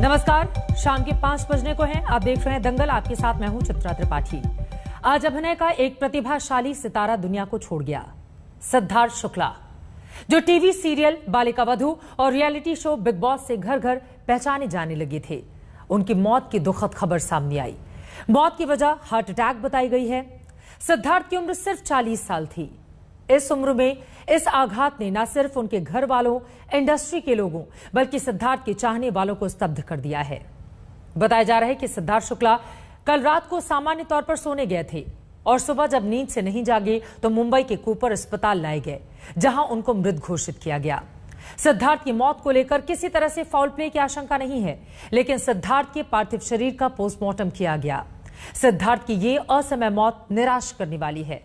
नमस्कार, शाम के 5 बजने को हैं। आप देख रहे हैं दंगल। आपके साथ मैं हूं चित्रा त्रिपाठी। आज अभिनय का एक प्रतिभाशाली सितारा दुनिया को छोड़ गया, सिद्धार्थ शुक्ला, जो टीवी सीरियल बालिका वधू और रियलिटी शो बिग बॉस से घर घर पहचाने जाने लगे थे। उनकी मौत की दुखद खबर सामने आई। मौत की वजह हार्ट अटैक बताई गई है। सिद्धार्थ की उम्र सिर्फ 40 साल थी। इस उम्र में इस आघात ने न सिर्फ उनके घर वालों, इंडस्ट्री के लोगों, बल्कि सिद्धार्थ के चाहने वालों को स्तब्ध कर दिया है। बताया जा रहा है कि सिद्धार्थ शुक्ला कल रात को सामान्य तौर पर सोने गए थे और सुबह जब नींद से नहीं जागे तो मुंबई के कूपर अस्पताल लाए गए, जहां उनको मृत घोषित किया गया। सिद्धार्थ की मौत को लेकर किसी तरह से फाउल प्ले की आशंका नहीं है, लेकिन सिद्धार्थ के पार्थिव शरीर का पोस्टमार्टम किया गया। सिद्धार्थ की ये असमय मौत निराश करने वाली है।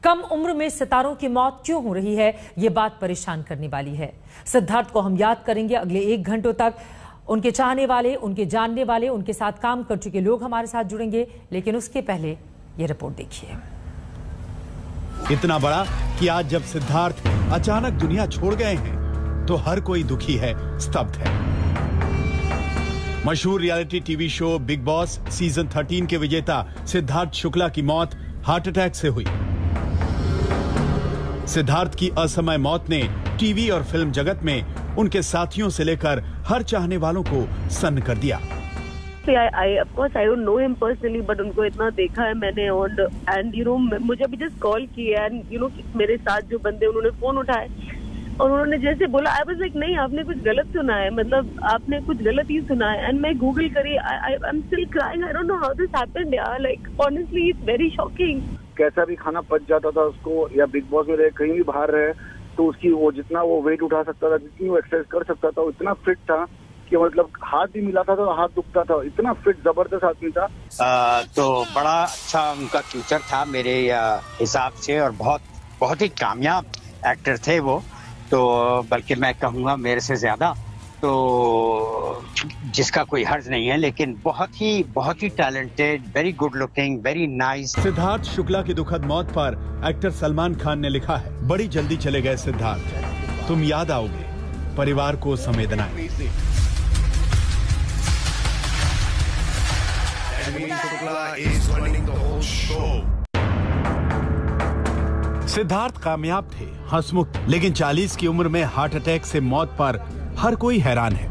कम उम्र में सितारों की मौत क्यों हो रही है, ये बात परेशान करने वाली है। सिद्धार्थ को हम याद करेंगे। अगले 1 घंटों तक उनके चाहने वाले, उनके जानने वाले, उनके साथ काम कर चुके लोग हमारे साथ जुड़ेंगे, लेकिन उसके पहले ये रिपोर्ट देखिए। इतना बड़ा कि आज जब सिद्धार्थ अचानक दुनिया छोड़ गए हैं तो हर कोई दुखी है, स्तब्ध है। मशहूर reality TV show big boss season 13 के विजेता सिद्धार्थ शुक्ला की मौत हार्ट अटैक से हुई। सिद्धार्थ की असमय मौत ने टीवी और फिल्म जगत में उनके साथियों से लेकर हर चाहने वालों को सन्न कर दिया। Of course, I don't know him personally, but उनको इतना देखा है मैंने and मुझे अभी जस्ट कॉल किया and मेरे साथ जो बंदे उन्होंने फोन उठाए और उन्होंने जैसे बोला I was like नहीं, आपने कुछ गलत सुना है, मतलब आपने कुछ गलत ही सुना है। and मैं गूगल करी, I'm still crying, I don't know how this happened, yeah, like honestly it's very shocking। कैसा भी खाना पच जाता था उसको, या बिग बॉस में रहे, कहीं भी बाहर रहे तो उसकी वो जितना वो वेट उठा सकता था, जितनी वो एक्सरसाइज कर सकता था, इतना फिट था कि मतलब हाथ भी मिलाता था तो हाथ दुखता था, इतना फिट जबरदस्त आदमी था। तो बड़ा अच्छा उनका फ्यूचर था मेरे हिसाब से, और बहुत ही कामयाब एक्टर थे वो, तो बल्कि मैं कहूँगा मेरे से ज्यादा, तो जिसका कोई हर्ज नहीं है, लेकिन बहुत ही talented, very good looking, very nice. Siddharth Shukla की दुखद मौत पर एक्टर सलमान खान ने लिखा है, बड़ी जल्दी चले गए सिद्धार्थ, तुम याद आओगे, परिवार को संवेदनाएं। सिद्धार्थ कामयाब थे, हंसमुख, लेकिन 40 की उम्र में हार्ट अटैक से मौत पर हर कोई हैरान है।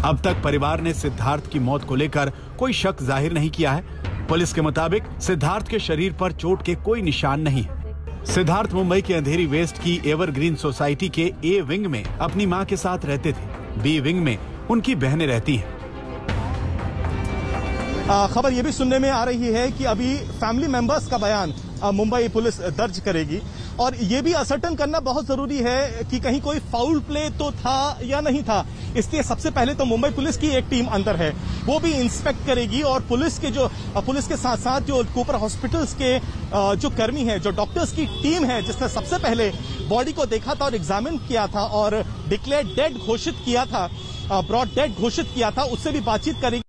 अब तक परिवार ने सिद्धार्थ की मौत को लेकर कोई शक जाहिर नहीं किया है। पुलिस के मुताबिक सिद्धार्थ के शरीर पर चोट के कोई निशान नहीं है। सिद्धार्थ मुंबई के अंधेरी वेस्ट की एवरग्रीन सोसाइटी के ए विंग में अपनी मां के साथ रहते थे। बी विंग में उनकी बहनें रहती हैं। खबर ये भी सुनने में आ रही है कि अभी फैमिली मेंबर्स का बयान मुंबई पुलिस दर्ज करेगी, और ये भी असर्टन करना बहुत जरूरी है कि कहीं कोई फाउल प्ले तो था या नहीं था। इसलिए सबसे पहले तो मुंबई पुलिस की एक टीम अंदर है, वो भी इंस्पेक्ट करेगी, और पुलिस के साथ साथ जो कूपर हॉस्पिटल्स के जो कर्मी हैं, जो डॉक्टर्स की टीम है, जिसने सबसे पहले बॉडी को देखा था और एग्जामिन किया था और डिक्लेयर डेड घोषित किया था, ब्रॉड डेड घोषित किया था, उससे भी बातचीत करेगी।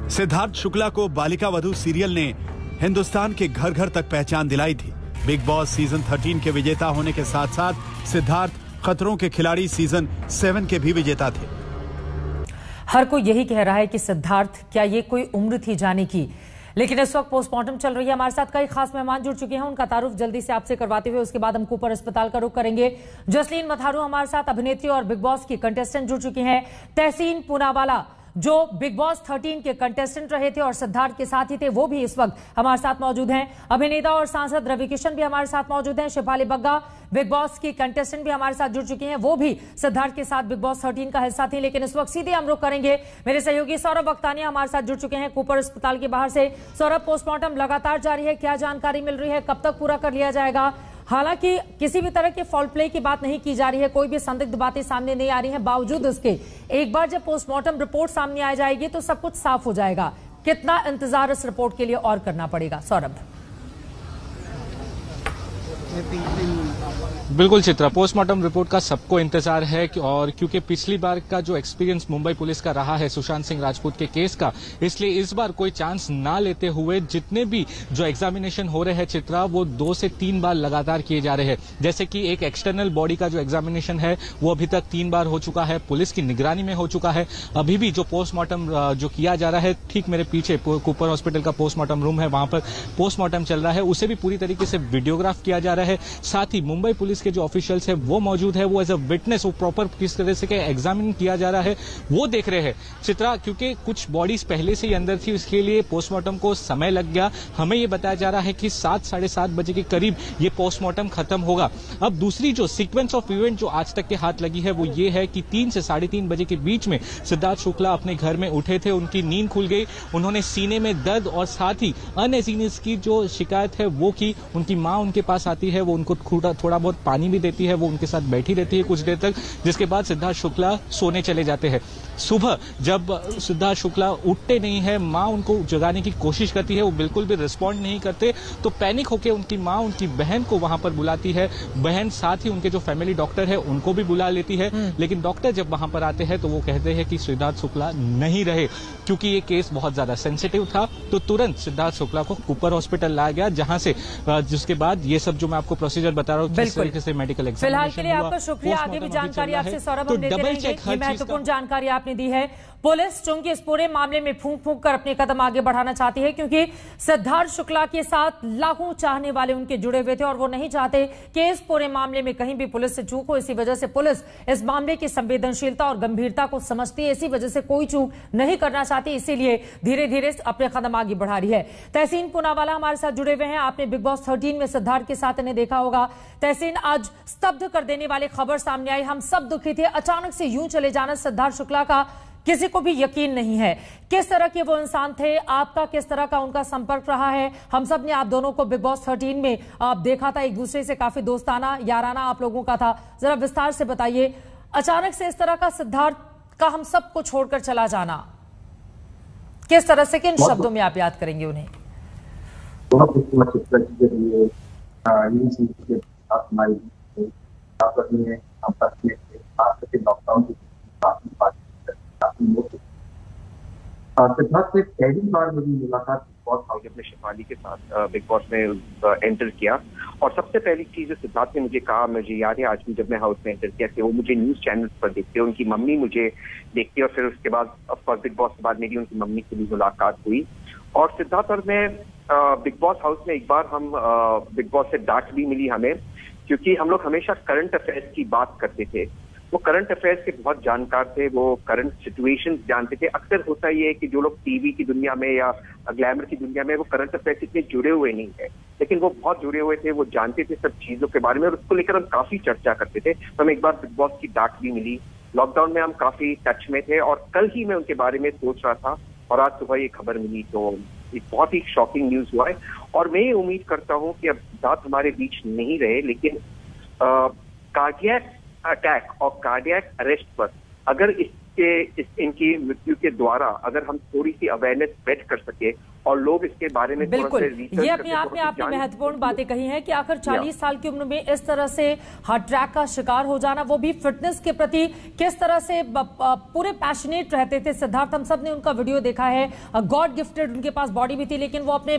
सिद्धार्थ शुक्ला को बालिका वधू सीरियल ने हिंदुस्तान के घर घर तक पहचान दिलाई थी। बिग बॉस सीजन 13 के विजेता होने के साथ साथ सिद्धार्थ खतरों के खिलाड़ी सीजन 7 के भी विजेता थे। हर कोई यही कह रहा है कि सिद्धार्थ, क्या ये कोई उम्र थी जाने की, लेकिन इस वक्त पोस्टमार्टम चल रही है। हमारे साथ कई खास मेहमान जुड़ चुके हैं, उनका तारुफ जल्दी से आपसे करवाते हुए उसके बाद हम कूपर अस्पताल का रुख करेंगे। जसलीन मथारू हमारे साथ, अभिनेत्री और बिग बॉस की कंटेस्टेंट जुड़ चुकी हैं। तहसीन पूनावाला, जो बिग बॉस 13 के कंटेस्टेंट रहे थे और सिद्धार्थ के साथ ही थे, वो भी इस वक्त हमारे साथ मौजूद हैं। अभिनेता और सांसद रवि किशन भी हमारे साथ मौजूद हैं। शिफाली बग्गा, बिग बॉस की कंटेस्टेंट, भी हमारे साथ जुड़ चुकी हैं, वो भी सिद्धार्थ के साथ बिग बॉस 13 का हिस्सा थी। लेकिन इस वक्त सीधे हम रुख करेंगे, मेरे सहयोगी सौरभ वक्तानिया हमारे साथ जुड़ चुके हैं कूपर अस्पताल के बाहर से। सौरभ, पोस्टमार्टम लगातार जारी है, क्या जानकारी मिल रही है, कब तक पूरा कर लिया जाएगा? हालांकि किसी भी तरह के फॉल प्ले की बात नहीं की जा रही है, कोई भी संदिग्ध बातें सामने नहीं आ रही हैं, बावजूद उसके एक बार जब पोस्टमार्टम रिपोर्ट सामने आ जाएगी तो सब कुछ साफ हो जाएगा। कितना इंतजार इस रिपोर्ट के लिए और करना पड़ेगा, सौरभ? बिल्कुल चित्रा, पोस्टमार्टम रिपोर्ट का सबको इंतजार है और क्योंकि पिछली बार का जो एक्सपीरियंस मुंबई पुलिस का रहा है सुशांत सिंह राजपूत के केस का, इसलिए इस बार कोई चांस ना लेते हुए जितने भी जो एग्जामिनेशन हो रहे हैं चित्रा, वो 2 से 3 बार लगातार किए जा रहे हैं। जैसे कि एक एक्सटर्नल बॉडी का जो एग्जामिनेशन है वो अभी तक 3 बार हो चुका है, पुलिस की निगरानी में हो चुका है। अभी भी जो पोस्टमार्टम जो किया जा रहा है, ठीक मेरे पीछे कूपर हॉस्पिटल का पोस्टमार्टम रूम है, वहां पर पोस्टमार्टम चल रहा है, उसे भी पूरी तरीके से वीडियोग्राफ किया जा रहा है। साथ ही मुंबई पुलिस के जो ऑफिशियल्स है वो मौजूद है, वो एज अ विटनेस, वो प्रॉपर किस तरह से एग्जामिन किया जा रहा है वो देख रहे हैं चित्रा। क्योंकि कुछ बॉडीज पहले से ही अंदर थी, इसके लिए पोस्टमार्टम को समय लग गया। हमें ये बताया जा रहा है कि 7 साढ़े 7 बजे के करीब ये पोस्टमार्टम खत्म होगा। अब दूसरी जो सीक्वेंस ऑफ इवेंट जो आज तक के हाथ लगी है वो ये है कि 3 से 3:30 बजे के बीच में सिद्धार्थ शुक्ला अपने घर में उठे थे, उनकी नींद खुल गई, उन्होंने सीने में दर्द और साथ ही अनइजीनेस की जो शिकायत है वो की। उनकी मां उनके पास आती है, वो उनको थोड़ा बहुत पानी भी देती है, वो उनके साथ बैठी रहती है कुछ देर तक, जिसके बाद सिद्धार्थ शुक्ला सोने चले जाते हैं। सुबह जब सिद्धार्थ शुक्ला उठते नहीं है, मां उनको जगाने की कोशिश करती है, वो बिल्कुल भी रिस्पॉन्ड नहीं करते, तो पैनिक होकर उनकी मां उनकी बहन को वहां पर बुलाती है। बहन साथ ही उनके जो फैमिली डॉक्टर है उनको भी बुला लेती है, लेकिन डॉक्टर जब वहां पर आते हैं तो वो कहते हैं कि सिद्धार्थ शुक्ला नहीं रहे। क्योंकि ये केस बहुत ज्यादा सेंसिटिव था तो तुरंत सिद्धार्थ शुक्ला को कूपर हॉस्पिटल लाया गया, जहां से जिसके बाद ये सब जो मैं आपको प्रोसीजर बता रहा हूँ किस तरीके से मेडिकल एग्जामिनेशन। फिलहाल के लिए आपका शुक्रिया। आगे भी जानकारी आपसे सौरभ हम देते रहेंगे। ये महत्वपूर्ण जानकारी आपने दी है। पुलिस चूंकि इस पूरे मामले में फूंक फूंक कर अपने कदम आगे बढ़ाना चाहती है, क्योंकि सिद्धार्थ शुक्ला के साथ लाखों चाहने वाले उनके जुड़े हुए थे और वो नहीं चाहते कि इस पूरे मामले में कहीं भी पुलिस से चूक हो। इसी वजह से पुलिस इस मामले की संवेदनशीलता और गंभीरता को समझती है, इसी वजह से कोई चूक नहीं करना चाहती, इसीलिए धीरे धीरे अपने कदम आगे बढ़ा रही है। तहसीन पूनावाला हमारे साथ जुड़े हुए हैं। आपने बिग बॉस 13 में सिद्धार्थ के साथ इन्हें देखा होगा। तहसीन, आज स्तब्ध कर देने वाली खबर सामने आई, हम सब दुखी थे, अचानक से यूं चले जाना सिद्धार्थ शुक्ला का किसी को भी यकीन नहीं है। किस तरह के वो इंसान थे, आपका किस तरह का उनका संपर्क रहा है? हम सब ने आप दोनों को बिग बॉस 13 में आप देखा था, एक दूसरे से काफी दोस्ताना याराना आप लोगों का था, जरा विस्तार से बताइए, अचानक से इस तरह का सिद्धार्थ का हम सबको छोड़कर चला जाना किस तरह से, किन शब्दों में आप याद करेंगे उन्हें? सिद्धार्थ से पहली बार मेरी मुलाकात बिग बॉस हाउस में शिफाली के साथ बिग बॉस में एंटर किया, और सबसे पहली चीज जो सिद्धार्थ ने मुझे कहा, मुझे याद है आज भी जब मैं हाउस में एंटर किया कि वो मुझे न्यूज चैनल पर देखते, उनकी मम्मी मुझे देखती, और फिर उसके बाद ऑफकोर्स बिग बॉस के बाद मेरी उनकी मम्मी से भी मुलाकात हुई। और सिद्धार्थ और मैं बिग बॉस हाउस में एक बार हम बिग बॉस से डांट भी मिली हमें, क्योंकि हम लोग हमेशा करंट अफेयर्स की बात करते थे। वो करंट अफेयर्स के बहुत जानकार थे, वो करंट सिचुएशंस जानते थे। अक्सर होता ये है कि जो लोग टीवी की दुनिया में या ग्लैमर की दुनिया में वो करंट अफेयर्स इतने जुड़े हुए नहीं है, लेकिन वो बहुत जुड़े हुए थे, वो जानते थे सब चीजों के बारे में, और उसको लेकर हम काफी चर्चा करते थे। तो हमें एक बार बिग बॉस की डांट भी मिली, लॉकडाउन में हम काफी टच में थे, और कल ही मैं उनके बारे में सोच रहा था और आज सुबह ये खबर मिली, तो एक बहुत ही शॉकिंग न्यूज हुआ है। और मैं ये उम्मीद करता हूँ कि अब सिद्धार्थ हमारे बीच नहीं रहे, लेकिन कार्डियक अटैक और कार्डियक अरेस्ट पर अगर इनकी मृत्यु के द्वारा अगर हम थोड़ी सी अवेयरनेस स्प्रेड कर सके और लोग इसके बारे में बिल्कुल, ये अपने आप में आपने महत्वपूर्ण बातें कही हैं कि आखिर 40 साल की उम्र में इस तरह से हार्ट अटैक का शिकार हो जाना, वो भी फिटनेस के प्रति किस तरह से पूरे पैशनेट रहते थे सिद्धार्थ। हम सब ने उनका वीडियो देखा है, गॉड गिफ्टेड उनके पास बॉडी भी थी, लेकिन वो अपने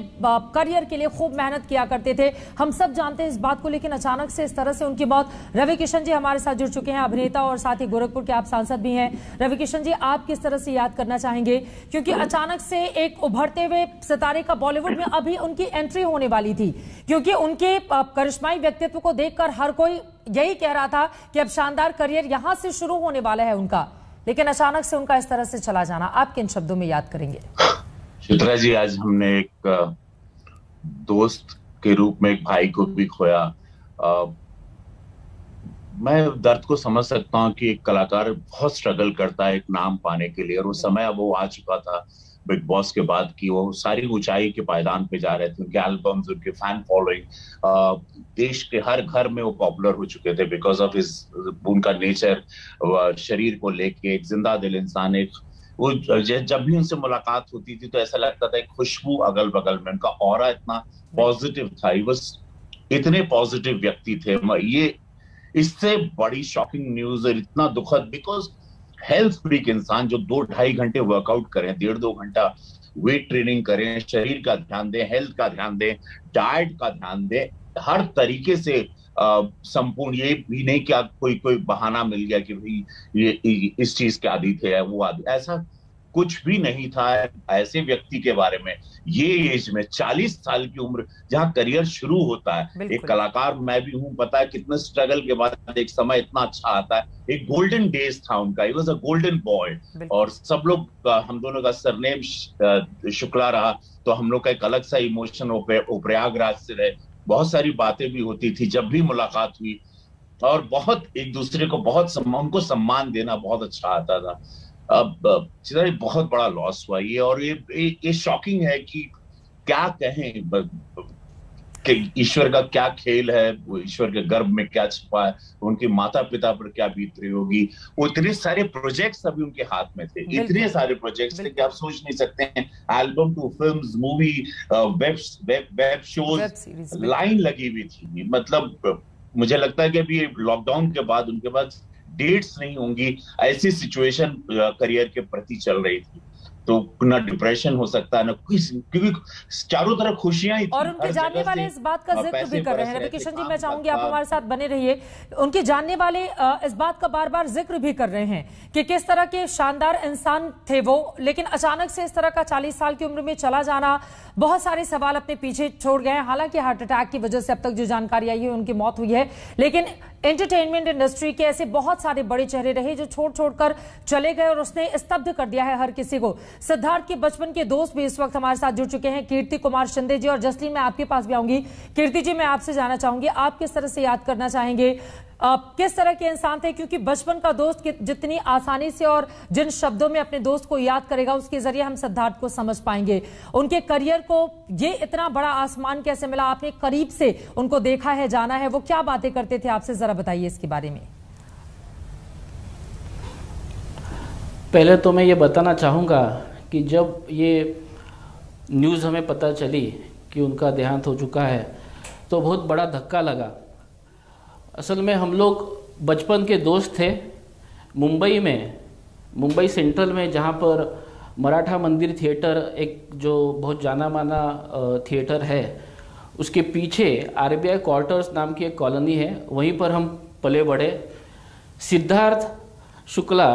करियर के लिए खूब मेहनत किया करते थे, हम सब जानते हैं इस बात को। लेकिन अचानक से इस तरह से उनकी मौत। रवि किशन जी हमारे साथ जुड़ चुके हैं, अभिनेता और साथ ही गोरखपुर के आप सांसद भी हैं। रवि किशन जी, आप किस तरह से याद करना चाहेंगे, क्योंकि अचानक से एक उभरते हुए सितारे का बॉलीवुड में अभी उनकी एंट्री होने वाली थी, क्योंकि उनके करिश्माई व्यक्तित्व को देखकर हर कोई यही कह रहा था कि अब शानदार करियर यहां से शुरू होने वाला है उनका, लेकिन अचानक से उनका इस तरह से चला जाना, आप किन शब्दों में याद करेंगे? चित्रा जी, आज हमने एक दोस्त के रूप में एक भाई को भी खोया। मैं दर्द को समझ सकता हूँ कि एक कलाकार बहुत स्ट्रगल करता है एक नाम पाने के लिए, और वो समय अब वो आ चुका था बिग बॉस के बाद की वो सारी ऊंचाई के पायदान पे जा रहे थे। उनके एल्बम्स, उनके फैन फॉलोइंग देश के हर घर में वो पॉपुलर हो चुके थे बिकॉज ऑफ उनका नेचर, शरीर को लेके एक जिंदा दिल इंसान। एक वो जब भी उनसे मुलाकात होती थी तो ऐसा लगता था एक खुशबू अगल बगल में, उनका ऑरा इतना पॉजिटिव था। ही वाज इतने पॉजिटिव व्यक्ति थे। ये इससे बड़ी शॉकिंग न्यूज और इतना दुखद, बिकॉज हेल्थ फ्रीक इंसान जो 2-2.5 घंटे वर्कआउट करें, 1.5-2 घंटा वेट ट्रेनिंग करें, शरीर का ध्यान दें, हेल्थ का ध्यान दें, डाइट का ध्यान दें, हर तरीके से संपूर्ण, ये भी नहीं कि कोई बहाना मिल गया कि भाई ये इस चीज के आदी थे, वो आदि, ऐसा कुछ भी नहीं था। ऐसे व्यक्ति के बारे में ये एज में 40 साल की उम्र जहां करियर शुरू होता है, एक कलाकार मैं भी हूं, पता है कितने स्ट्रगल के बाद एक समय इतना अच्छा आता है। एक गोल्डन डेज था उनका, it was a golden boy. और सब लोग, हम दोनों का सरनेम शुक्ला रहा, तो हम लोग का एक अलग सा इमोशन प्रयागराज से रहे, बहुत सारी बातें भी होती थी जब भी मुलाकात हुई, और बहुत एक दूसरे को उनको सम्मान देना बहुत अच्छा आता था। अब बहुत बड़ा लॉस हुआ ये, और ये शॉकिंग है कि क्या कहें कि ईश्वर का क्या खेल है, ईश्वर के गर्भ में क्या छिपा है, उनके माता पिता पर क्या बीत रही होगी। वो इतने सारे प्रोजेक्ट्स अभी उनके हाथ में थे, इतने सारे प्रोजेक्ट्स थे कि आप सोच नहीं सकते हैं। Album to films, movie, web shows, लाइन लगी हुई थी। मतलब मुझे लगता है कि अभी लॉकडाउन के बाद उनके पास डेट्स नहीं होंगी, ऐसी सिचुएशन करियर के प्रति चल रही थी। तो ना डिप्रेशन हो सकता है ना कोई, क्योंकि चारों तरफ खुशियां ही थी। और उनके जानने वाले इस बात का जिक्र भी कर रहे हैं। रविकिशन जी, मैं चाहूंगी आप हमारे साथ बने रहिए। उनके जानने वाले इस बात का बार बार जिक्र भी कर रहे हैं कि किस तरह के शानदार इंसान थे वो, लेकिन अचानक से इस तरह का 40 साल की उम्र में चला जाना, बहुत सारे सवाल अपने पीछे छोड़ गए हैं। हालांकि हार्ट अटैक की वजह से अब तक जो जानकारी आई है उनकी मौत हुई है, लेकिन एंटरटेनमेंट इंडस्ट्री के ऐसे बहुत सारे बड़े चेहरे रहे जो छोड़ कर चले गए और उसने स्तब्ध कर दिया है हर किसी को। सिद्धार्थ के बचपन के दोस्त भी इस वक्त हमारे साथ जुड़ चुके हैं, कीर्ति कुमार शिंदे जी। और जसलीन, मैं आपके पास भी आऊंगी। कीर्ति जी, मैं आपसे जानना चाहूंगी, आप किस तरह से याद करना चाहेंगे, किस तरह के इंसान थे? क्योंकि बचपन का दोस्त जितनी आसानी से और जिन शब्दों में अपने दोस्त को याद करेगा, उसके जरिए हम सिद्धार्थ को समझ पाएंगे। उनके करियर को ये इतना बड़ा आसमान कैसे मिला? आपने करीब से उनको देखा है, जाना है, वो क्या बातें करते थे आपसे, जरा बताइए इसके बारे में। पहले तो मैं ये बताना चाहूँगा कि जब ये न्यूज़ हमें पता चली कि उनका देहांत हो चुका है तो बहुत बड़ा धक्का लगा। असल में हम लोग बचपन के दोस्त थे। मुंबई सेंट्रल में, जहाँ पर मराठा मंदिर थिएटर, एक जो बहुत जाना माना थिएटर है, उसके पीछे RBI क्वार्टर्स नाम की एक कॉलोनी है, वहीं पर हम पले बढ़े। सिद्धार्थ शुक्ला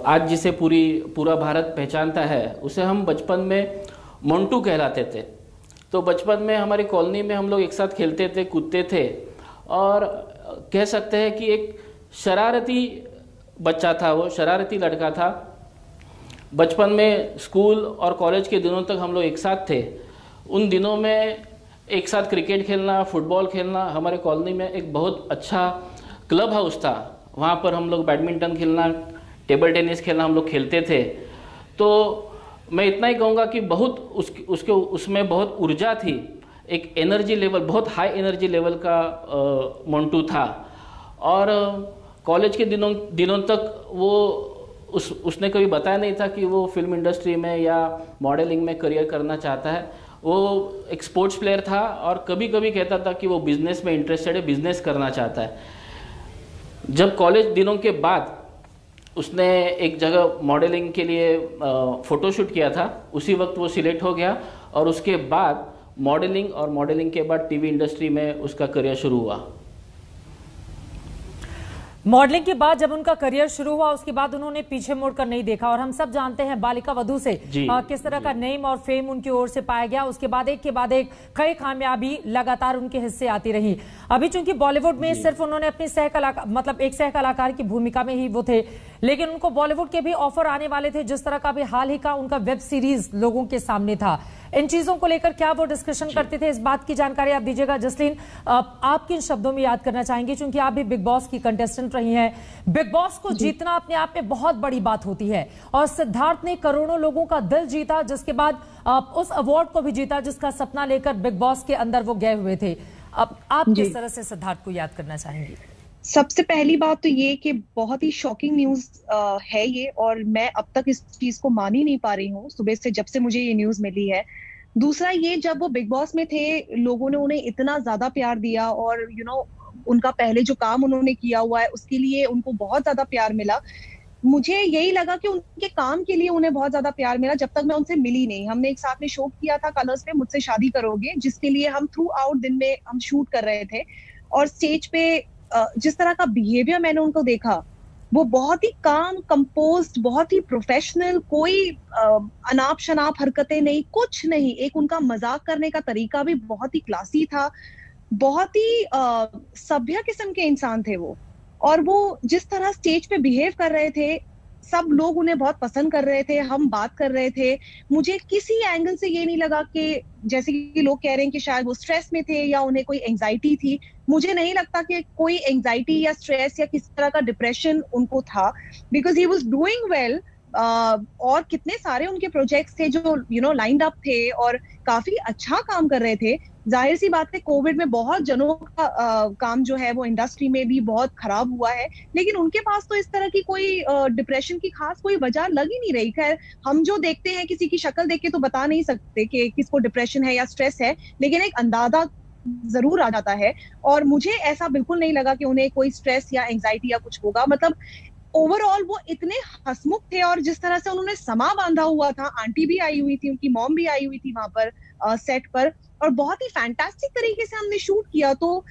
आज जिसे पूरा भारत पहचानता है, उसे हम बचपन में मोंटू कहलाते थे। तो बचपन में हमारी कॉलोनी में हम लोग एक साथ खेलते थे, कूदते थे, और कह सकते हैं कि एक शरारती बच्चा था, वो शरारती लड़का था। बचपन में स्कूल और कॉलेज के दिनों तक हम लोग एक साथ थे। उन दिनों में एक साथ क्रिकेट खेलना, फुटबॉल खेलना, हमारे कॉलोनी में एक बहुत अच्छा क्लब हाउस था, वहाँ पर हम लोग बैडमिंटन खेलना, टेबल टेनिस खेलना हम लोग खेलते थे। तो मैं इतना ही कहूँगा कि बहुत उसमें बहुत ऊर्जा थी, एक एनर्जी लेवल, बहुत हाई एनर्जी लेवल का मोंटू था। और कॉलेज के दिनों तक वो उसने कभी बताया नहीं था कि वो फिल्म इंडस्ट्री में या मॉडलिंग में करियर करना चाहता है। वो एक स्पोर्ट्स प्लेयर था और कभी कभी कहता था कि वो बिजनेस में इंटरेस्टेड है, बिजनेस करना चाहता है। जब कॉलेज दिनों के बाद उसने एक जगह मॉडलिंग के लिए फ़ोटोशूट किया था, उसी वक्त वो सिलेक्ट हो गया और उसके बाद मॉडलिंग के बाद टीवी इंडस्ट्री में उसका करियर शुरू हुआ। मॉडलिंग के बाद जब उनका करियर शुरू हुआ, उसके बाद उन्होंने पीछे मुड़कर नहीं देखा। और हम सब जानते हैं बालिका वधू से किस तरह का नेम और फेम उनकी ओर से पाया गया। उसके बाद एक के बाद एक कई कामयाबी लगातार उनके हिस्से आती रही। अभी चूंकि बॉलीवुड में सिर्फ उन्होंने अपनी एक सह कलाकार की भूमिका में ही वो थे, लेकिन उनको बॉलीवुड के भी ऑफर आने वाले थे। जिस तरह का भी हाल ही का उनका वेब सीरीज लोगों के सामने था, इन चीजों को लेकर क्या वो डिस्कशन करते थे, इस बात की जानकारी आप दीजिएगा। जसलीन, आप किन शब्दों में याद करना चाहेंगे, क्योंकि आप भी बिग बॉस की कंटेस्टेंट रही हैं। बिग बॉस को जीतना अपने आप में बहुत बड़ी बात होती है, और सिद्धार्थ ने करोड़ों लोगों का दिल जीता, जिसके बाद उस अवार्ड को भी जीता जिसका सपना लेकर बिग बॉस के अंदर वो गए हुए थे। अब आप किस तरह से सिद्धार्थ को याद करना चाहेंगे? सबसे पहली बात तो ये कि बहुत ही शॉकिंग न्यूज है ये, और मैं अब तक इस चीज को मान ही नहीं पा रही हूँ। सुबह से जब से मुझे ये न्यूज मिली है, दूसरा ये, जब वो बिग बॉस में थे लोगों ने उन्हें इतना ज्यादा प्यार दिया और उनका पहले जो काम उन्होंने किया हुआ है उसके लिए उनको बहुत ज्यादा प्यार मिला। मुझे यही लगा कि उनके काम के लिए उन्हें बहुत ज्यादा प्यार मिला जब तक मैं उनसे मिली नहीं। हमने एक साथ में शो किया था कलर्स पे, मुझसे शादी करोगे, जिसके लिए हम थ्रू आउट दिन में हम शूट कर रहे थे। और स्टेज पे जिस तरह का बिहेवियर मैंने उनको देखा, वो बहुत ही काम कंपोज्ड, बहुत ही प्रोफेशनल, कोई अनाप शनाप हरकतें नहीं, कुछ नहीं। एक उनका मजाक करने का तरीका भी बहुत ही क्लासी था, बहुत ही सभ्य किस्म के इंसान थे वो। और वो जिस तरह स्टेज पे बिहेव कर रहे थे, सब लोग उन्हें बहुत पसंद कर रहे थे, हम बात कर रहे थे। मुझे किसी एंगल से ये नहीं लगा कि जैसे कि लोग कह रहे हैं कि शायद वो स्ट्रेस में थे या उन्हें कोई एंजाइटी थी। मुझे नहीं लगता कि कोई एंजाइटी या स्ट्रेस या किसी तरह का डिप्रेशन उनको था, because he was doing well. और कितने सारे उनके प्रोजेक्ट्स थे जो लाइंड अप थे और काफी अच्छा काम कर रहे थे। जाहिर सी बात है कोविड में बहुत जनों का काम जो है वो इंडस्ट्री में भी बहुत खराब हुआ है, लेकिन उनके पास तो इस तरह की कोई डिप्रेशन की खास कोई वजह लग ही नहीं रही। खैर, हम जो देखते हैं किसी की शक्ल देख के तो बता नहीं सकते कि किसको डिप्रेशन है या स्ट्रेस है, लेकिन एक अंदाजा जरूर आ जाता है। और मुझे ऐसा बिल्कुल नहीं लगा कि उन्हें कोई स्ट्रेस या एंजाइटी या कुछ होगा। मतलब ओवरऑल वो इतने हंसमुख थे और जिस तरह से उन्होंने समा बांधा हुआ था, आंटी भी आई हुई थी, उनकी मॉम भी आई हुई थी वहां पर सेट पर, और बहुत ही फैंटास्टिक तरीके से हमने शूट किया। तो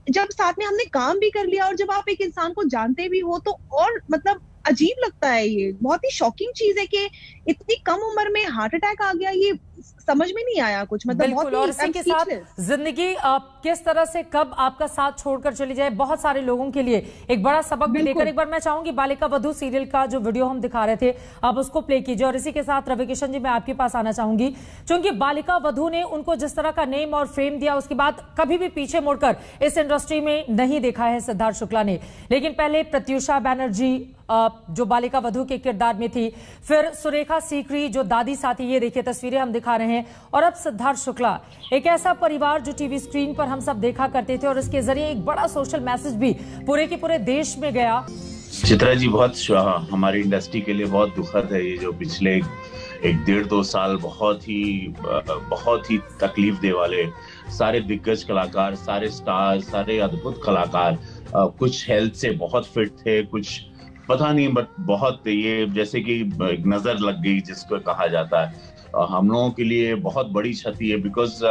जब साथ में हमने काम भी कर लिया और जब आप एक इंसान को जानते भी हो तो और मतलब अजीब लगता है। ये बहुत ही शॉकिंग चीज है कि इतनी कम उम्र में हार्ट अटैक आ गया, ये समझ में नहीं आया कुछ। मतलब बिल्कुल। और इसी के साथ जिंदगी किस तरह से कब आपका साथ छोड़कर चली जाए, बहुत सारे लोगों के लिए एक बड़ा सबक भी देकर। एक बार मैं चाहूंगी बालिका वधू सीरियल का जो वीडियो हम दिखा रहे थे आप उसको प्ले कीजिए। और इसी के साथ रवि किशन जी मैं आपके पास आना चाहूंगी, क्योंकि बालिका वधू ने उनको जिस तरह का नेम और फेम दिया उसके बाद कभी भी पीछे मुड़कर इस इंडस्ट्री में नहीं देखा है सिद्धार्थ शुक्ला ने। लेकिन पहले प्रत्युषा बैनर्जी जो बालिका वधू के किरदार में थी, फिर सुरेखा सीकरी जो दादी साथी, ये देखिए तस्वीरें हम दिखा रहे हैं, और अब सिद्धार्थ शुक्ला। एक ऐसा परिवार जो टीवी स्क्रीन पर हम सब देखा करते थे और इसके जरिए एक बड़ा सोशल मैसेज भी पूरे के पूरे देश में गया। चित्रा जी, बहुत हमारी इंडस्ट्री के लिए बहुत दुखद है ये जो पिछले 1-1.5-2 साल बहुत ही तकलीफ दे वाले सारे दिग्गज कलाकार, सारे स्टार, सारे अद्भुत कलाकार, कुछ हेल्थ से बहुत फिट थे, कुछ पता नहीं, बट बहुत ये जैसे कि एक नजर लग गई जिसको कहा जाता है। हम लोगों के लिए बहुत बड़ी क्षति है, बिकॉज